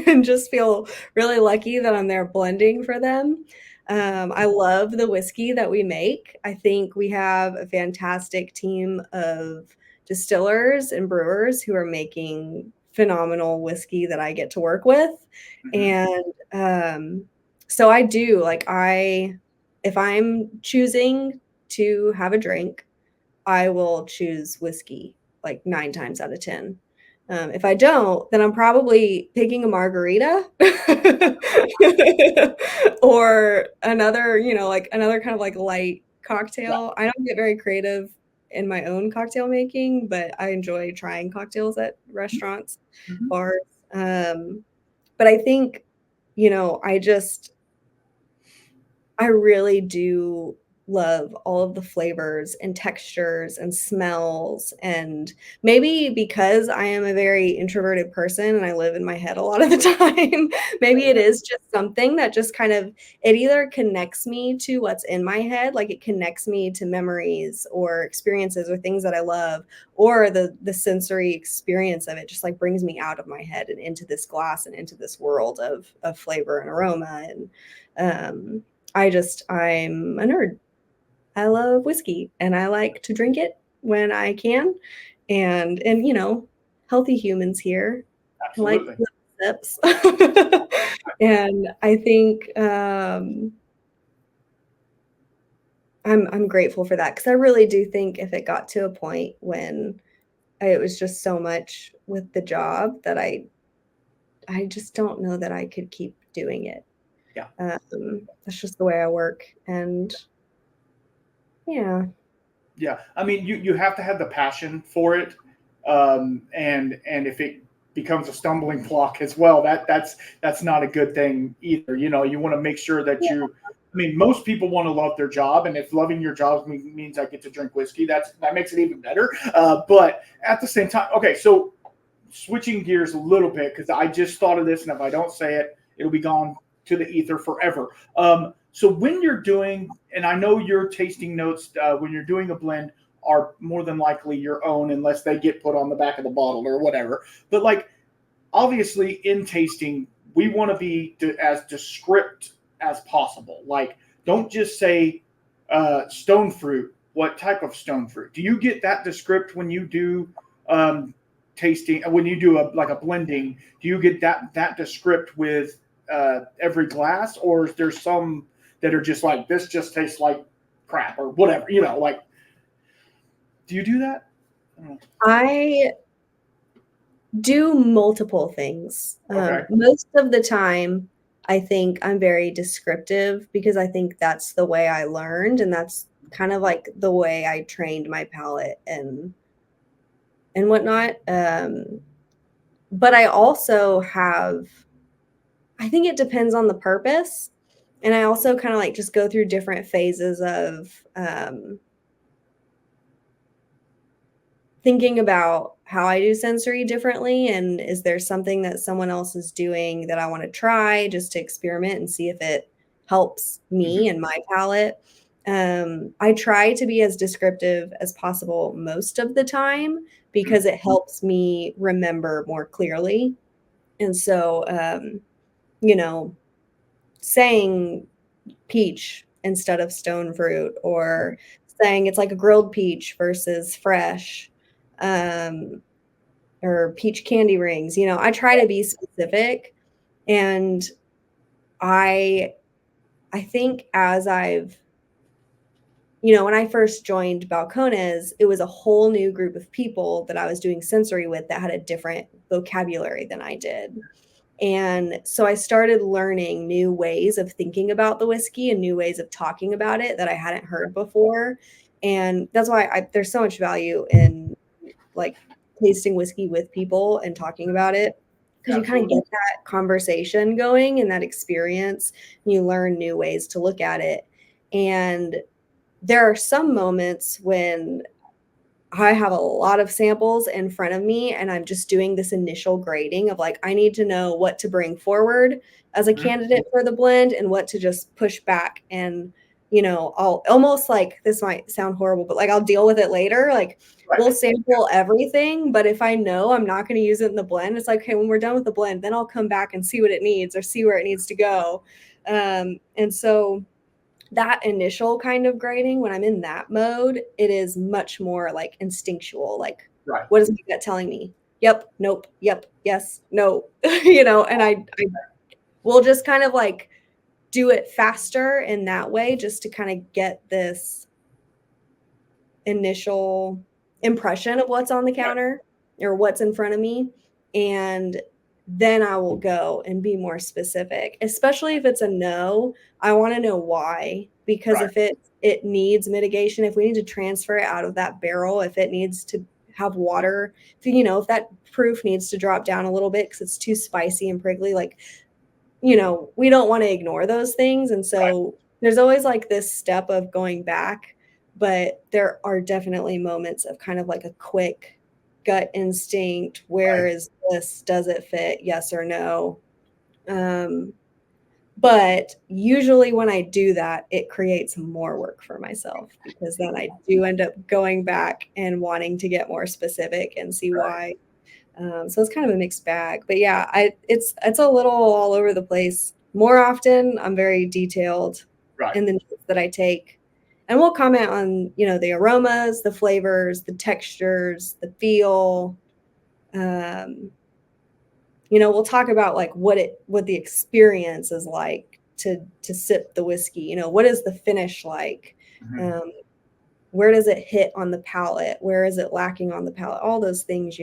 and just feel really lucky that I'm there blending for them. I love the whiskey that we make. I think we have a fantastic team of distillers and brewers who are making phenomenal whiskey that I get to work with. Hmm. And so I do like if I'm choosing to have a drink, I will choose whiskey like 9 times out of 10. If I don't, then I'm probably picking a margarita or another, like another kind of like light Right. cocktail. I don't get very creative in my own cocktail making, but I enjoy trying cocktails at restaurants, Hmm. bars. But I think, you know, I just I really do love all of the flavors and textures and smells, and maybe because I am a very introverted person and I live in my head a lot of the time, maybe it is just something that just kind of it either connects me to what's in my head, like it connects me to memories or experiences or things that I love, or the sensory experience of it just like brings me out of my head and into this glass and into this world of flavor and aroma. And I'm a nerd. I love whiskey and I like to drink it when I can. And healthy humans here like Absolutely. little sips. And I think I'm grateful for that because I really do think if it got to a point when it was just so much with the job that I just don't know that I could keep doing it. Yeah. That's just the way I work. And yeah. Yeah, I mean, you have to have the passion for it, and if it becomes a stumbling block as well, that's not a good thing either. You know, you want to make sure that you. I mean, most people want to love their job, and if loving your job means I get to drink whiskey, that makes it even better. But at the same time, okay, so switching gears a little bit because I just thought of this, and if I don't say it, it'll be gone to the ether forever. So when you're doing, and I know your tasting notes when you're doing a blend are more than likely your own, unless they get put on the back of the bottle or whatever. But like obviously in tasting, we want to be as descript as possible. Like don't just say stone fruit. What type of stone fruit? Do you get that descript when you do um, tasting? When you do like a blending, do you get that descript with every glass, or is there some that are just like this just tastes like crap or whatever? You know, like do you do that? I do multiple things. Okay. Most of the time, I think I'm very descriptive because I think that's the way I learned, and that's kind of like the way I trained my palate and whatnot. But I also have, I think it depends on the purpose, and I also kind of like just go through different phases of thinking about how I do sensory differently, and is there something that someone else is doing that I want to try just to experiment and see if it helps me Mhm. and my palate. I try to be as descriptive as possible most of the time because it helps me remember more clearly. And so, you know, saying peach instead of stone fruit, or saying it's like a grilled peach versus fresh, um, or peach candy rings. I try to be specific, and I think as I've, when I first joined Balcones, it was a whole new group of people that I was doing sensory with that had a different vocabulary than I did. And so I started learning new ways of thinking about the whiskey and new ways of talking about it that I hadn't heard before. And that's why there's so much value in like tasting whiskey with people and talking about it, because you kind of Absolutely. get that conversation going and that experience, and you learn new ways to look at it. And there are some moments when I have a lot of samples in front of me and I'm just doing this initial grading of like, I need to know what to bring forward as a Mhm. candidate for the blend and what to just push back. And, I'll almost, like, this might sound horrible, but like I'll deal with it later. Like, we'll Right. sample everything, but if I know I'm not going to use it in the blend, it's like, okay, when we're done with the blend, then I'll come back and see what it needs or see where it needs to go. And so that initial kind of grading, when I'm in that mode, it is much more like instinctual. Like, Right. what is my gut telling me? Yep, nope, yep, yes, no, and I will just kind of like do it faster in that way just to kind of get this initial impression of what's on the Right. counter or what's in front of me. And then I will go and be more specific, especially if it's a no. I want to know why, because Right. if it needs mitigation, if we need to transfer it out of that barrel, if it needs to have water, if that proof needs to drop down a little bit because it's too spicy and prickly, like, we don't want to ignore those things. And Right. so there's always like this step of going back, but there are definitely moments of kind of like a quick gut instinct. Where Right. is this? Does it fit? Yes or no? Um, but usually when I do that, it creates more work for myself because then I do end up going back and wanting to get more specific and see Right. why. So it's kind of a mixed bag, but yeah, it's a little all over the place. More often, I'm very detailed Right. in the notes that I take, and we'll comment on the aromas, the flavors, the textures, the feel. Um, we'll talk about like what the experience is like to sip the whiskey. What is the finish like? Mhm. Um, where does it hit on the palate? Where is it lacking on the palate? All those things.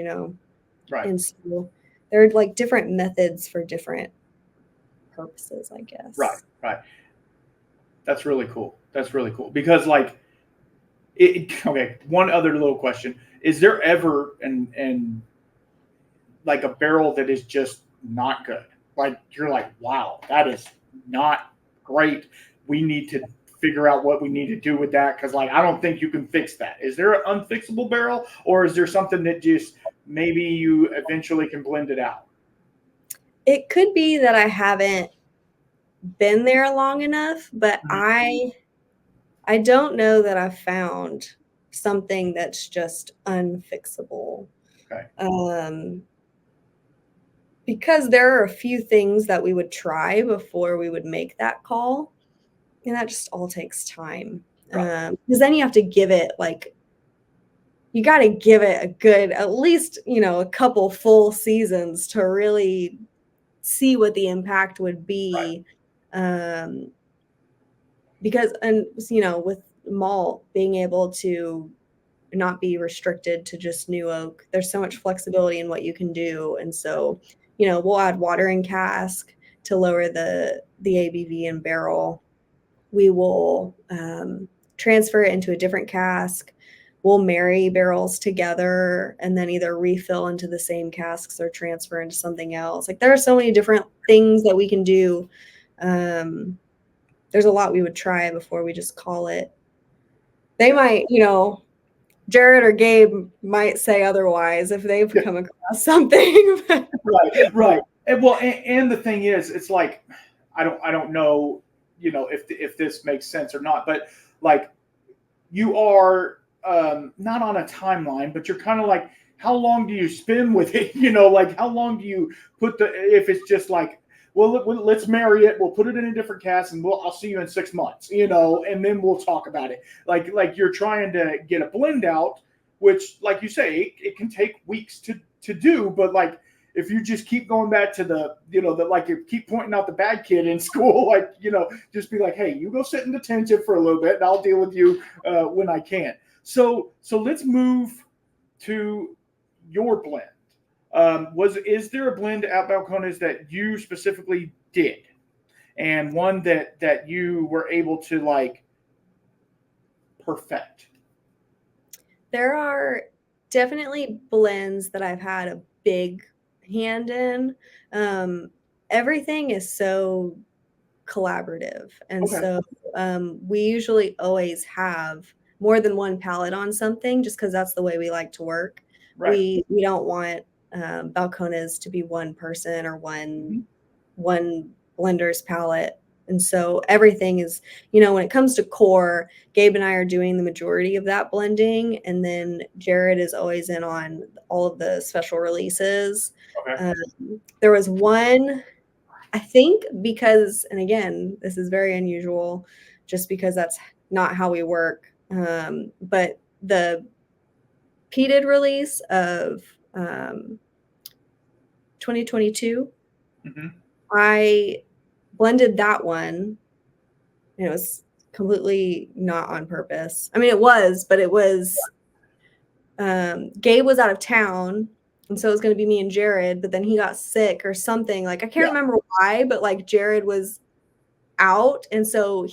Right. And so there are like different methods for different purposes, I Right. guess. Right. That's really cool. That's really cool because like okay, one other little question. Is there ever and like a barrel that is just not good? Like you're like, wow, that is not great. We need to figure out what we need to do with that because like I don't think you can fix that. Is there an unfixable barrel or is there something that just maybe you eventually can blend it out? It could be that I haven't been there long enough, but Mhm. I don't know that I've found something that's just unfixable. Okay. Um, because there are a few things that we would try before we would make that call, and that just all takes time. Right. Because then you have to give it like you got to give it a good, at least, a couple full seasons to really see what the impact would Right. be. Um, because, and, with malt being able to not be restricted to just new oak, there's so much flexibility in what you can do. And so, we'll add water in cask to lower the ABV in barrel. We will transfer it into a different cask. We'll marry barrels together and then either refill into the same casks or transfer into something else. Like there are so many different things that we can do. Um, there's a lot we would try before we just call it. They Yeah. might, Jared or Gabe might say otherwise if they've Yeah. come across something. Right. Right. And well, and the thing is, it's like I don't know, if this makes sense or not, but like you are not on a timeline, but you're kind of like, how long do you spend with it? Like how long do you put if it's just like, well, let's marry it. We'll put it in a different cast, and I'll see you in 6 months, and then we'll talk about it. Like you're trying to get a blend out, which, like you say, it can take weeks to do, but like if you just keep going back to the, like you keep pointing out the bad kid in school, like, just be like, hey, you go sit in detention for a little bit and I'll deal with you when I can. So let's move to your blend. Is there a blend at Balcones that you specifically did, and one that you were able to like perfect? There are definitely blends that I've had a big hand in. Everything is so collaborative, and Okay. so we usually always have more than one palette on something, just because that's the way we like to work. Right. We don't want Balcones to be one person or one blender's palette. And so everything is, when it comes to core, Gabe and I are doing the majority of that blending. And then Jared is always in on all of the special releases. Okay. There was one, I think, because, and again, this is very unusual just because that's not how we work. But the peated release of 2022, I blended that one. And it was completely not on purpose. I mean, it was, but it was, Gabe was out of town. And so it was going to be me and Jared, but then he got sick or something. Like, I can't remember why, but like Jared was out. And so but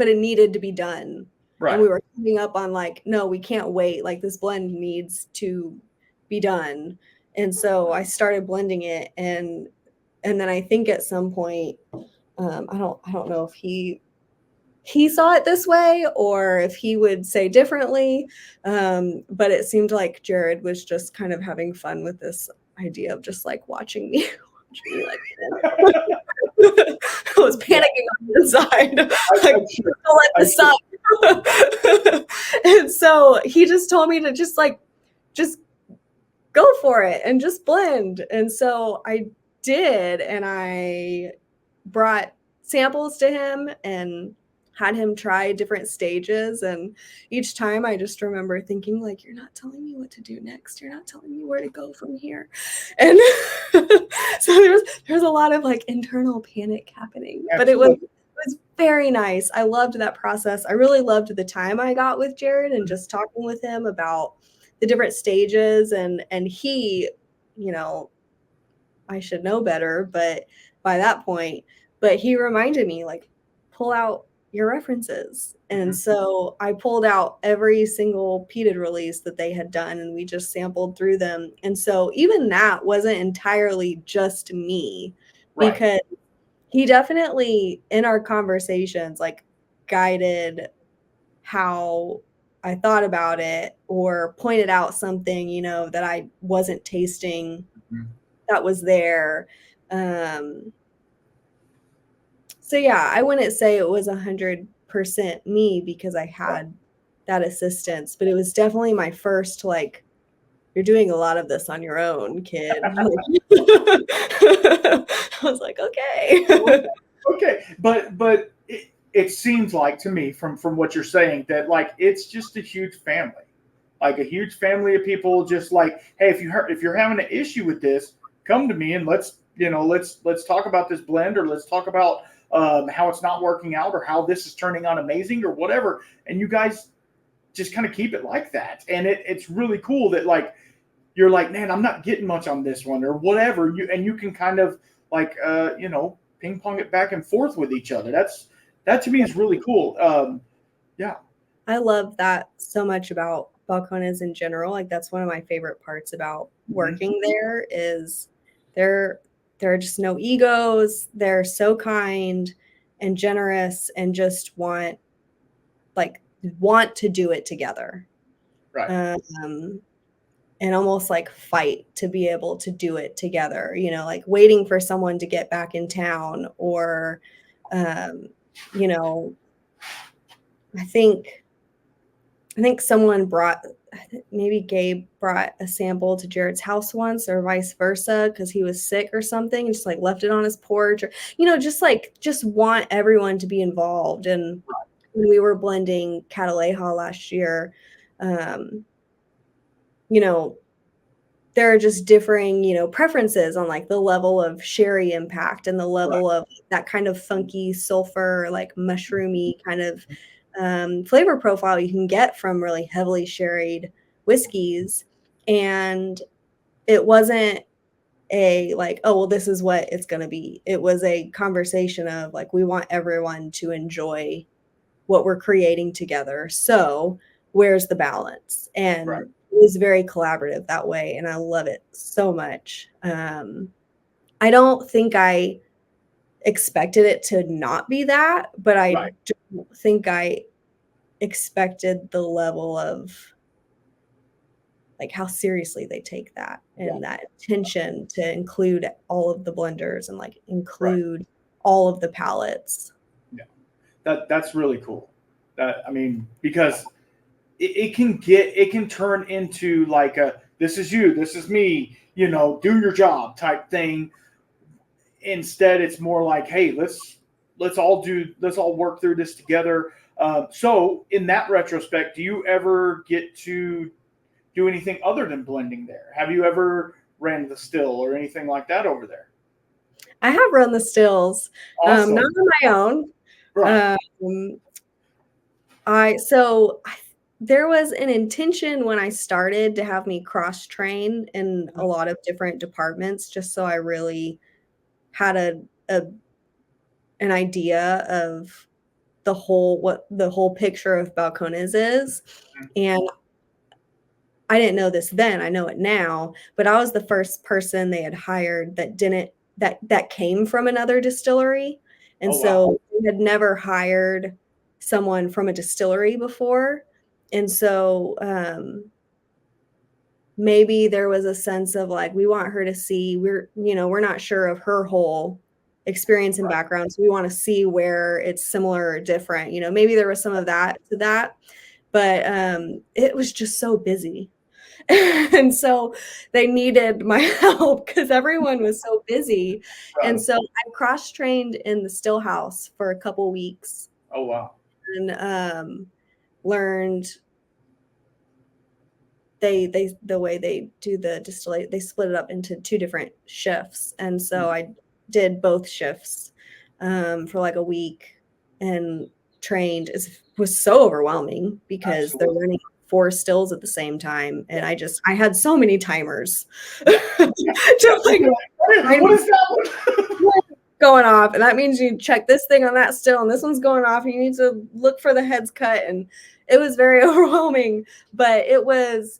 it needed to be done. Right. And we were coming up on like, no, we can't wait. Like, this blend needs to be done. And so I started blending it, and then I think at some point, I don't know if he saw it this way or if he would say differently. But it seemed like Jared was just kind of having fun with this idea of just like watching me like I was panicking on the inside. Like, don't let this up. And so he just told me to just go for it and just blend. And so I did, and I brought samples to him and had him try different stages. And each time I just remember thinking, like, you're not telling me what to do next. You're not telling me where to go from here. And so there's a lot of like internal panic happening. Absolutely. But it was very nice. I loved that process. I really loved the time I got with Jared and just talking with him about the different stages. And he, I should know better, but by that point, but he reminded me, like, pull out your references. And so I pulled out every single peated release that they had done, and we just sampled through them. And so even that wasn't entirely just me, because he definitely, in our conversations, like, guided how I thought about it or pointed out something, that I wasn't tasting that was there. So yeah, I wouldn't say it was 100% me because I had that assistance, but it was definitely my first, like, you're doing a lot of this on your own, kid. I was like, okay. Okay. But it seems like to me from what you're saying that like it's just a huge family, like a huge family of people. Just like, hey, if you're having an issue with this, come to me and let's talk about this blend, or let's talk about how it's not working out, or how this is turning out amazing, or whatever. And you guys just kind of keep it like that. And it's really cool that like you're like, man, I'm not getting much on this one or whatever. You can kind of like ping pong it back and forth with each other. That to me is really cool. Yeah. I love that so much about Balcones in general. Like, that's one of my favorite parts about working there is there are just no egos. They're so kind and generous and just want to do it together. Right. And almost like fight to be able to do it together, like waiting for someone to get back in town, or, I think someone maybe Gabe brought a sample to Jared's house once, or vice versa, because he was sick or something, and just like left it on his porch, or, just want everyone to be involved. And when we were blending Cataleja last year, you know, there are just differing, preferences on like the level of sherry impact and the level of that kind of funky sulfur, like mushroomy kind of flavor profile you can get from really heavily sherried whiskeys. And it wasn't a like, oh, well, this is what it's going to be. It was a conversation of like, we want everyone to enjoy what we're creating together. So where's the balance? And it was very collaborative that way. And I love it so much. I don't think I expected it to not be that, but I don't think I expected the level of like how seriously they take that and that intention to include all of the blenders and like include all of the palettes. Yeah, that's really cool. I mean, because it can turn into like a this is you, this is me, do your job type thing. Instead, it's more like, hey, let's all work through this together. So, in that retrospect, do you ever get to do anything other than blending there? Have you ever ran the still or anything like that over there? I have run the stills, Awesome. not on my own. Right. There was an intention when I started to have me cross train in a lot of different departments, just so I really had an idea of what the whole picture of Balcones is. And I didn't know this then, I know it now, but I was the first person they had hired that came from another distillery. And so they had never hired someone from a distillery before. And so maybe there was a sense of like, we want her to see, we're not sure of her whole experience and background. So we want to see where it's similar or different. Maybe there was some of that to that, but it was just so busy. And so they needed my help because everyone was so busy. And so I cross-trained in the still house for a couple weeks. Oh, wow. And learned the way they do the distillate, they split it up into 2 different shifts. And so I did both shifts for like a week and trained. It was so overwhelming because they're learning 4 stills at the same time. And I had so many timers to like, what is that one? Going off. And that means you check this thing on that still and this one's going off and you need to look for the heads cut. And it was very overwhelming, but it was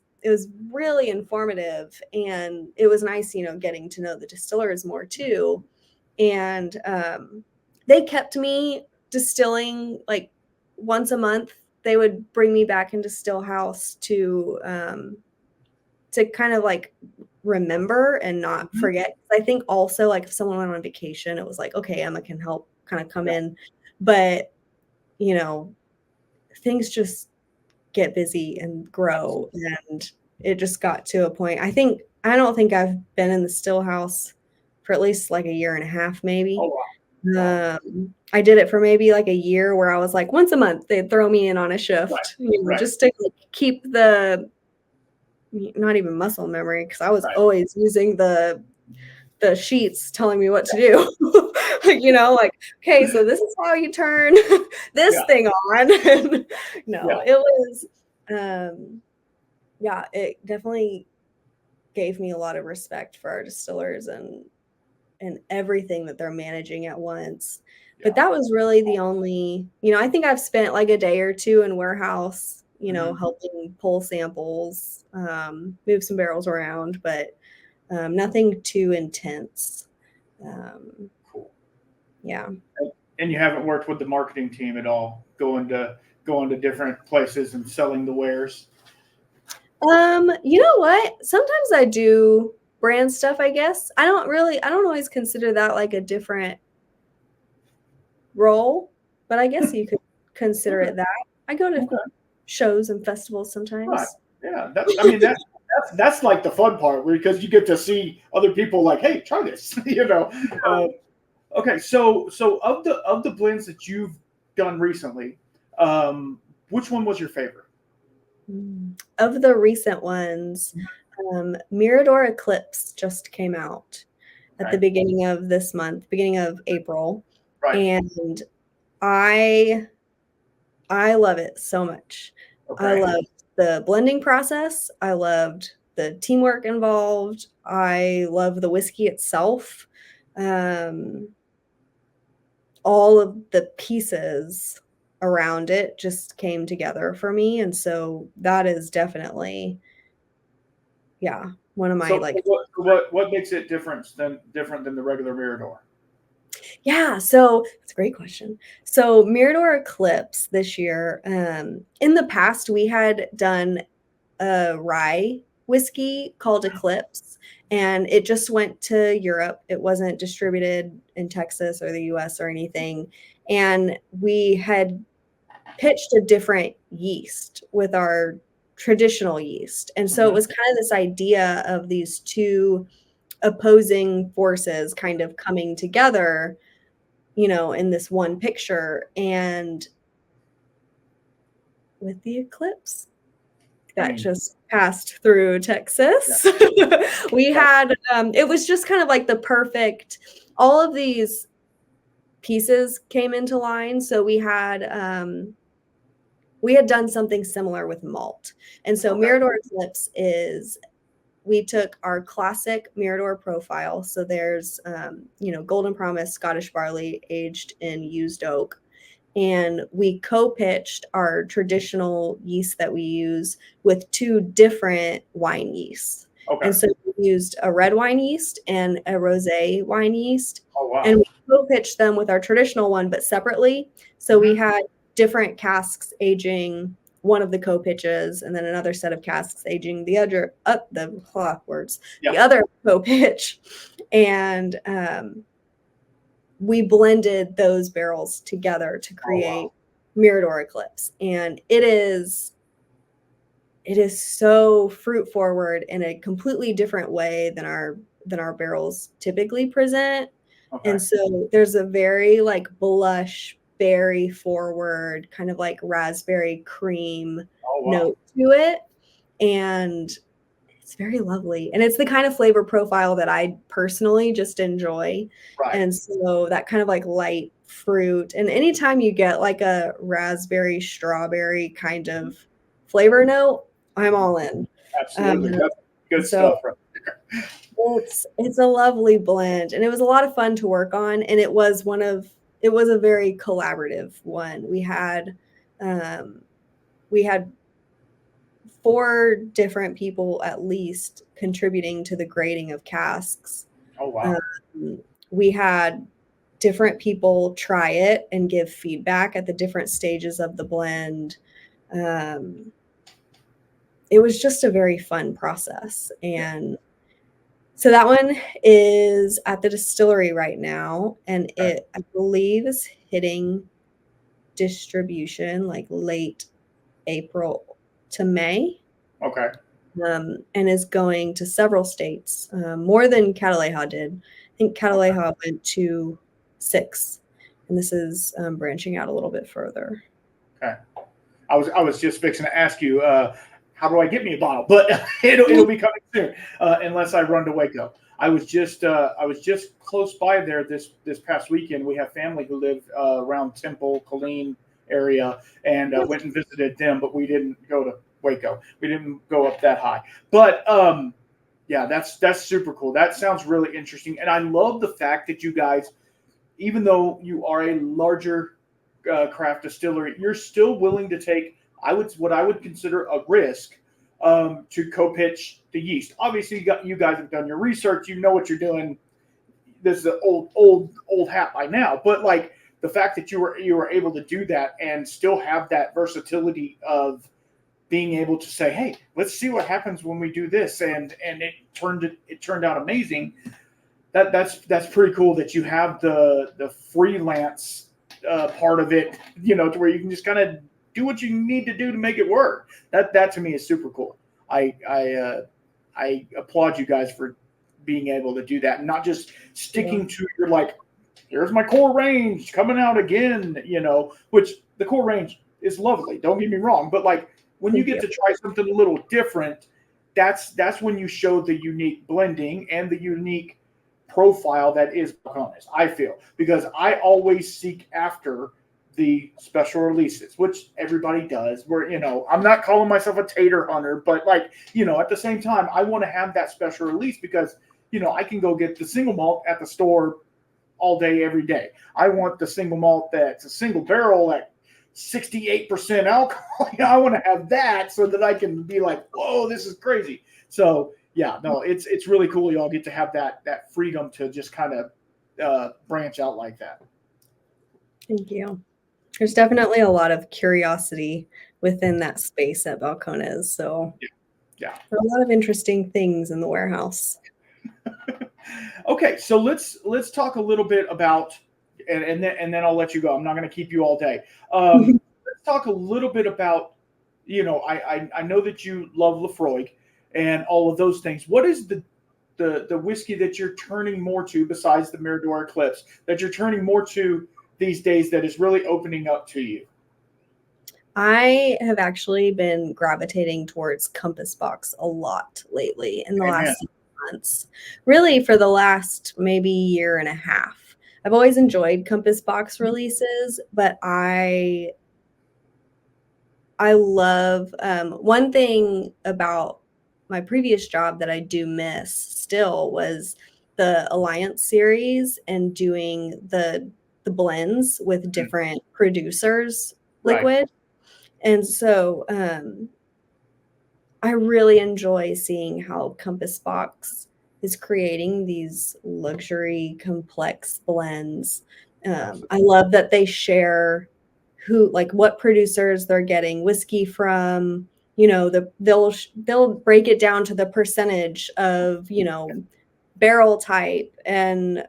really informative. And it was nice, getting to know the distillers more too. And they kept me distilling like once a month. They would bring me back into still house to kind of like remember and not forget. I think also like if someone went on vacation, it was like, okay, Emma can help kind of come in. But, things just get busy and grow. And it just got to a point. I don't think I've been in the still house for at least like a year and a half, maybe. Oh, wow. I did it for maybe like a year where I was like once a month they'd throw me in on a shift, just to keep the not even muscle memory because I was always using the sheets telling me what to do. Like, okay, so this is how you turn this thing on. It was it definitely gave me a lot of respect for our distillers and everything that they're managing at once. But that was really the only, I think I've spent like a day or 2 in warehouse, helping pull samples, move some barrels around, but nothing too intense. Cool. Yeah. And you haven't worked with the marketing team at all, going to different places and selling the wares? You know what? Sometimes I do brand stuff, I guess. I don't always consider that like a different role, but I guess you could consider it that. I go to shows and festivals sometimes. Right. Yeah, that's like the fun part, because you get to see other people like, hey, try this. Okay, so of the blends that you've done recently, which one was your favorite? Of the recent ones, Mirador Eclipse just came out at the Okay. beginning of this month, beginning of April, Right. and I love it so much. I Okay. loved the blending process. I loved the teamwork involved. I love the whiskey itself. Um, all of the pieces around it just came together for me, and so that is definitely, yeah, one of my So like. what makes it different than the regular Mirador? Yeah, so it's a great question. So Mirador Eclipse this year, in the past we had done a rye whiskey called Eclipse, and it just went to Europe. It wasn't distributed in Texas or the US or anything. And we had pitched a different yeast with our traditional yeast. And so it Mhm. was kind of this idea of these two opposing forces kind of coming together, in this one picture. And with the eclipse I that mean, just passed through yeah. Texas, we Right. had, it was just kind of like the perfect, all of these pieces came into line. So we had done something similar with malt. And so Okay. Mirador Eclipse is, we took our classic Mirador profile. So there's, Golden Promise Scottish barley aged in used oak. And we co-pitched our traditional yeast that we use with two different wine yeasts. Okay. And so we used a red wine yeast and a rosé wine yeast. Oh wow. And we co-pitched them with our traditional one, but separately. So we Mhm. had different casks aging one of the co-pitches, and then another set of casks aging the other the Yeah. other co-pitch. And we blended those barrels together to Oh create wow. Mirador Eclipse. And it is so fruit forward in a completely different way than our barrels typically present. Okay. And so there's a very like blush, berry forward, kind of like raspberry cream Oh wow. note to it. And it's very lovely. And it's the kind of flavor profile that I personally just enjoy. Right. And so that kind of like light fruit. And anytime you get like a raspberry, strawberry kind of flavor note, I'm Mhm. all in. Um, Absolutely. That's good so stuff. Right. it's a lovely blend, and it was a lot of fun to work on. And it was a very collaborative one. Um, we had 4 different people at least contributing to the grading of casks. Oh wow. Um, we had different people try it and give feedback at the different stages of the blend. Um, it was just a very fun process. Yeah. And so that one is at the distillery right now, and Okay. it, I believe, is hitting distribution like late April to May. Okay. And is going to several states, more than Cataleja did. I think Okay. Cataleja went to 6, and this is branching out a little bit further. Okay. I was just fixing to ask you, how do I get me a bottle? But it'll be coming soon, unless I run to Waco. I was just close by there this past weekend. We have family who live around Temple, Colleen area, and went and visited them. But we didn't go to Waco. We didn't go up that high. But yeah, that's super cool. That sounds really interesting, and I love the fact that you guys, even though you are a larger craft distillery, you're still willing to take what I would consider a risk to co-pitch the yeast. Obviously, you guys have done your research. You know what you're doing. This is an old hat by now, but like the fact that you were able to do that and still have that versatility of being able to say, hey, let's see what happens when we do this, and it turned out amazing. That's pretty cool that you have the freelance part of it, to where you can just kind of do what you need to do to make it work. That to me is super cool. I applaud you guys for being able to do that and not just Yeah. sticking to your like, here's my core range coming out again, which the core range is lovely. Don't get me wrong, but like when you Thank get you. to try something a little different, that's when you show the unique blending and the unique profile that is Balcones, I feel, because I always seek after the special releases, which everybody does. Where, I'm not calling myself a tater hunter, but like, at the same time, I want to have that special release because, I can go get the single malt at the store all day, every day. I want the single malt that's a single barrel at 68% alcohol. I want to have that so that I can be like, whoa, this is crazy. So yeah, no, it's really cool. Y'all get to have that freedom to just kind of branch out like that. Thank you. There's definitely a lot of curiosity within that space at Balcones. So Yeah. there are a lot of interesting things in the warehouse. Okay, so let's talk a little bit about, and then I'll let you go. I'm not going to keep you all day. Let's talk a little bit about, I know that you love Lafroig and all of those things. What is the whiskey that you're turning more to besides the Mirador Eclipse that you're turning more to these days that is really opening up to you? I have actually been gravitating towards Compass Box a lot lately in the last 6 months, really for the last maybe year and a half. I've always enjoyed Compass Box releases, but I love one thing about my previous job that I do miss still was the Alliance series and doing the blends with different producers liquid. And so I really enjoy seeing how Compass Box is creating these luxury, complex blends. I love that they share what producers they're getting whiskey from. They'll break it down to the percentage of barrel type, and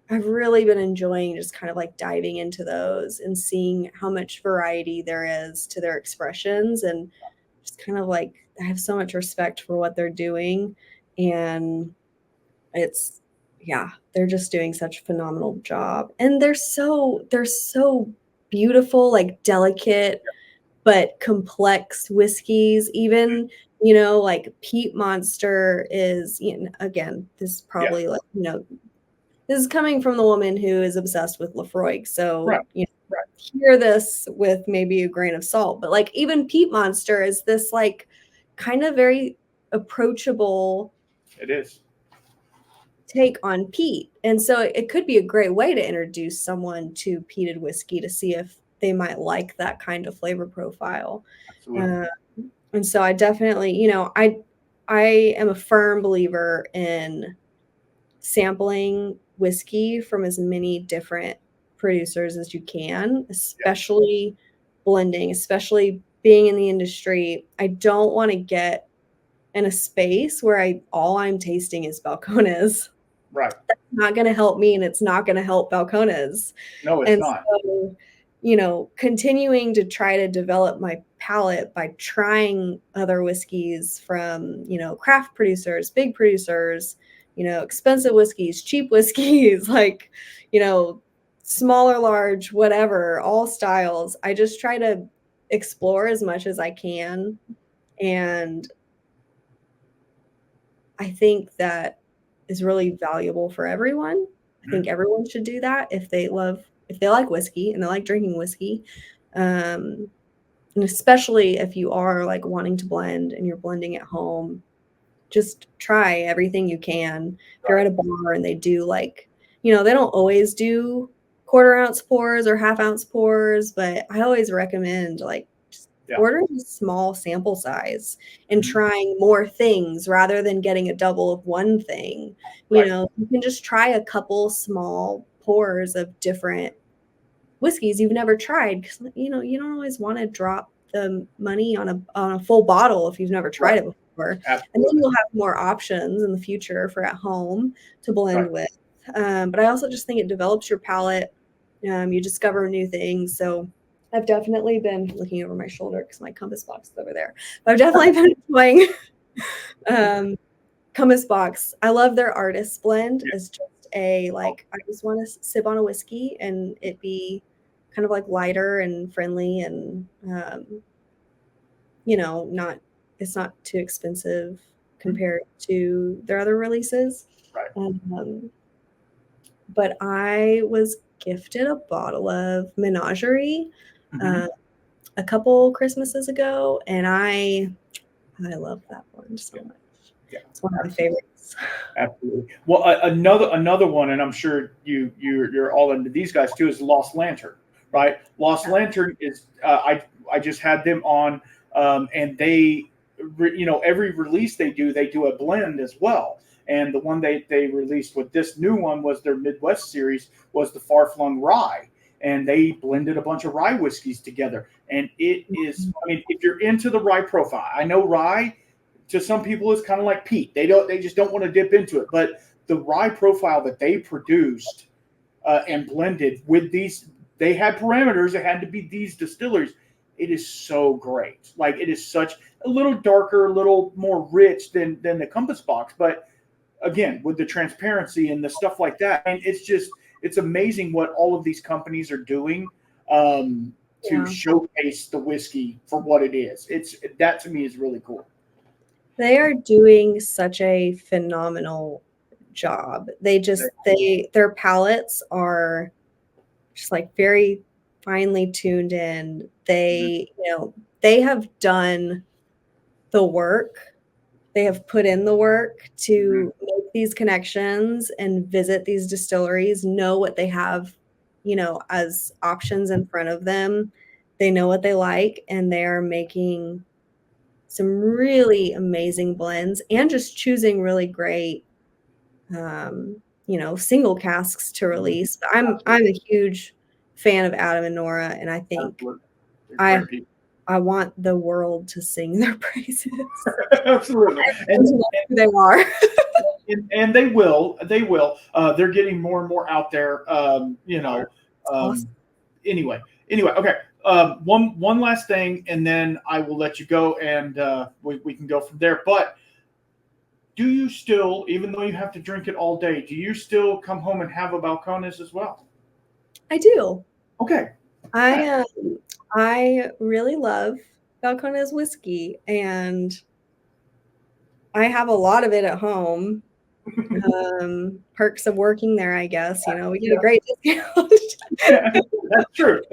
I've really been enjoying just kind of like diving into those and seeing how much variety there is to their expressions, and just kind of like I have so much respect for what they're doing, and they're just doing such a phenomenal job. And they're so beautiful, like delicate but complex whiskeys. Even, like Peat Monster is, again, this is probably this is coming from the woman who is obsessed with Lafroig. So, hear this with maybe a grain of salt. But like even Peat Monster is this like kind of very approachable It is. take on peat. And so it could be a great way to introduce someone to peated whiskey to see if they might that kind of flavor profile. Absolutely. And so I definitely, I am a firm believer in sampling whiskey from as many different producers as you can, especially blending, especially being in the industry. I don't want to get in a space where all I'm tasting is Balcones. Right. That's not going to help me, and it's not going to help Balcones. No, it's not. So, continuing to try to develop my palate by trying other whiskeys from, craft producers, big producers, expensive whiskeys, cheap whiskeys, like, smaller, large, whatever, all styles. I just try to explore as much as I can. And I think that is really valuable for everyone. I think everyone should do that if they like whiskey and they like drinking whiskey. And especially if you are like wanting to blend and you're blending at home, just try everything you can. If you're at a bar and they do they don't always do quarter ounce pours or half ounce pours, but I always recommend ordering a small sample size and trying more things rather than getting a double of one thing. You can just try a couple small pours of different whiskeys you've never tried, because you don't always want to drop the money on a full bottle if you've never tried it before. Absolutely. And then you'll have more options in the future for at home to blend with. But I also just think it develops your palate. You discover new things. So I've definitely been looking over my shoulder because my Compass Box is over there. But I've definitely been enjoying Compass Box. I love their artist blend. It's just I just want to sip on a whiskey and it be kind of like lighter and friendly, and it's not too expensive compared to their other releases. Right. But I was gifted a bottle of Menagerie a couple Christmases ago, and I love that one so much. Yeah, it's one of my favorites. Absolutely. Well, another one, and I'm sure you're all into these guys too, is Lost Lantern, right? Lost Lantern is I just had them on, and they, every release they do a blend as well. And the one they released with this new one was their Midwest series, was the Far Flung Rye, and they blended a bunch of rye whiskeys together. And it is, I mean, if you're into the rye profile, I know rye to some people is kind of like peat. They just don't want to dip into it. But the rye profile that they produced and blended with these, they had parameters. It had to be these distilleries. It is so great. Like, it is such a little darker, a little more rich than the Compass Box. But again, with the transparency and the stuff like that, and it's amazing what all of these companies are doing to showcase the whiskey for what it is. That to me is really cool. They are doing such a phenomenal job. Their palettes are just like very finely tuned in. They have done the work. They have put in the work to make these connections and visit these distilleries, know what they have, as options in front of them. They know what they like, and they're making some really amazing blends and just choosing really great, single casks to release. I'm a huge fan of Adam and Nora, and I think I want the world to sing their praises. Absolutely. And who they are. and they will. They're getting more and more out there. Awesome. Anyway, okay. One last thing, and then I will let you go, and we can go from there. But do you still, even though you have to drink it all day, do you still come home and have a Balcones as well? I do. Okay. I really love Balcones whiskey, and I have a lot of it at home. Perks of working there, I guess. We get a great discount. That's true.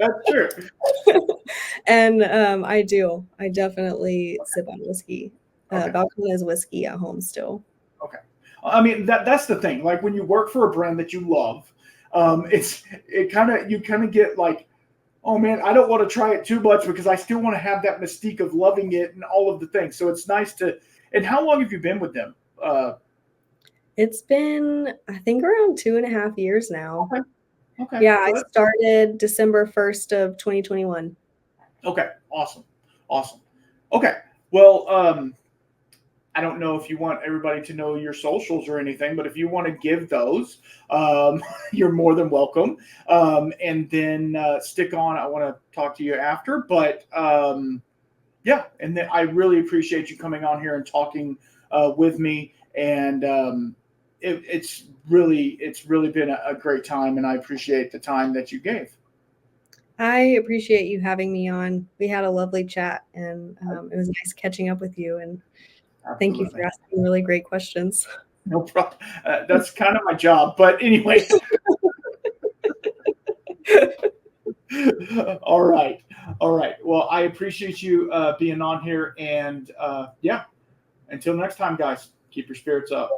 And I definitely sip on whiskey. Balcones whiskey at home still. Okay. I mean, that's the thing. Like, when you work for a brand that you love, you kind of get like, oh man, I don't want to try it too much because I still want to have that mystique of loving it and all of the things. So it's nice to. And how long have you been with them? It's been, I think, around 2.5 years now. Okay. Yeah, I started December 1st of 2021. Okay. Awesome. Okay. Well, I don't know if you want everybody to know your socials or anything, but if you want to give those, you're more than welcome. And then stick on. I want to talk to you after, but yeah. And then I really appreciate you coming on here and talking with me. And it's really been a great time, and I appreciate the time that you gave. I appreciate you having me on. We had a lovely chat, and it was nice catching up with you. And thank you for asking really great questions. No problem. That's kind of my job, but anyway. All right. Well, I appreciate you being on here, and yeah. Until next time, guys, keep your spirits up.